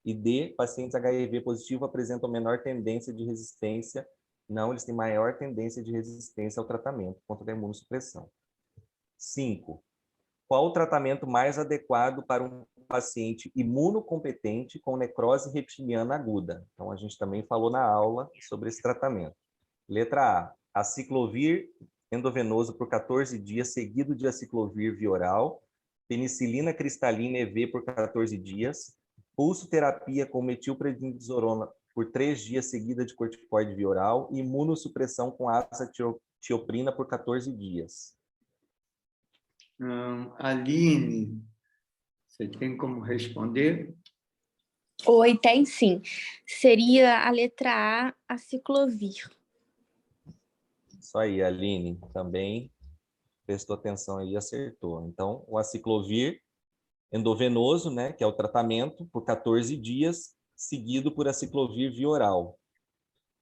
E D, pacientes HIV positivo apresentam menor tendência de resistência. Não, eles têm maior tendência de resistência ao tratamento contra a imunossupressão. 5. Qual o tratamento mais adequado para um paciente imunocompetente com necrose reptiliana aguda? Então, a gente também falou na aula sobre esse tratamento. Letra A, aciclovir endovenoso por 14 dias, seguido de aciclovir via oral, penicilina cristalina EV por 14 dias, pulsoterapia com metilprednisolona por 3 dias, seguida de corticoide via oral, e imunossupressão com azatioprina por 14 dias. Aline, você tem como responder? Oi, tem sim. Seria a letra A, aciclovir. Isso aí, Aline, também prestou atenção aí e acertou. Então, o aciclovir endovenoso, né, que é o tratamento, por 14 dias, seguido por aciclovir via oral.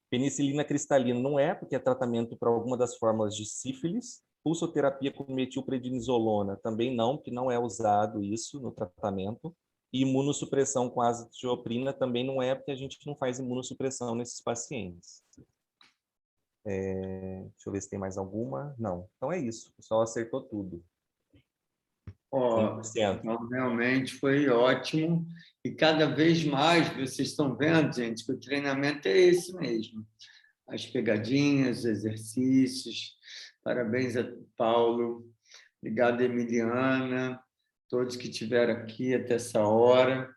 Penicilina cristalina não é, porque é tratamento para alguma das formas de sífilis. Pulsoterapia com metilprednisolona também não, porque não é usado isso no tratamento. E imunossupressão com azatioprina também não é, porque a gente não faz imunossupressão nesses pacientes. Deixa eu ver se tem mais alguma. Não. Então é isso. O pessoal acertou tudo. Então, realmente foi ótimo. E cada vez mais, vocês estão vendo, gente, que o treinamento é esse mesmo. As pegadinhas, os exercícios. Parabéns a Paulo. Obrigado, Emiliana. Todos que estiveram aqui até essa hora.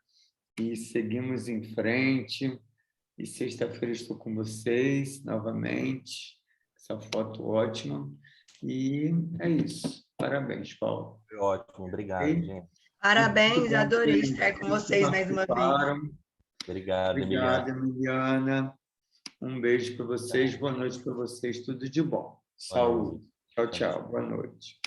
E seguimos em frente. E sexta-feira estou com vocês novamente. Essa foto ótima. E é isso. Parabéns, Paulo. Foi ótimo, obrigado, gente. Parabéns, adorei estar com vocês mais uma vez. Obrigado, Emiliana. Um beijo para vocês, boa noite para vocês, tudo de bom. Saúde. Tchau, tchau. Boa noite.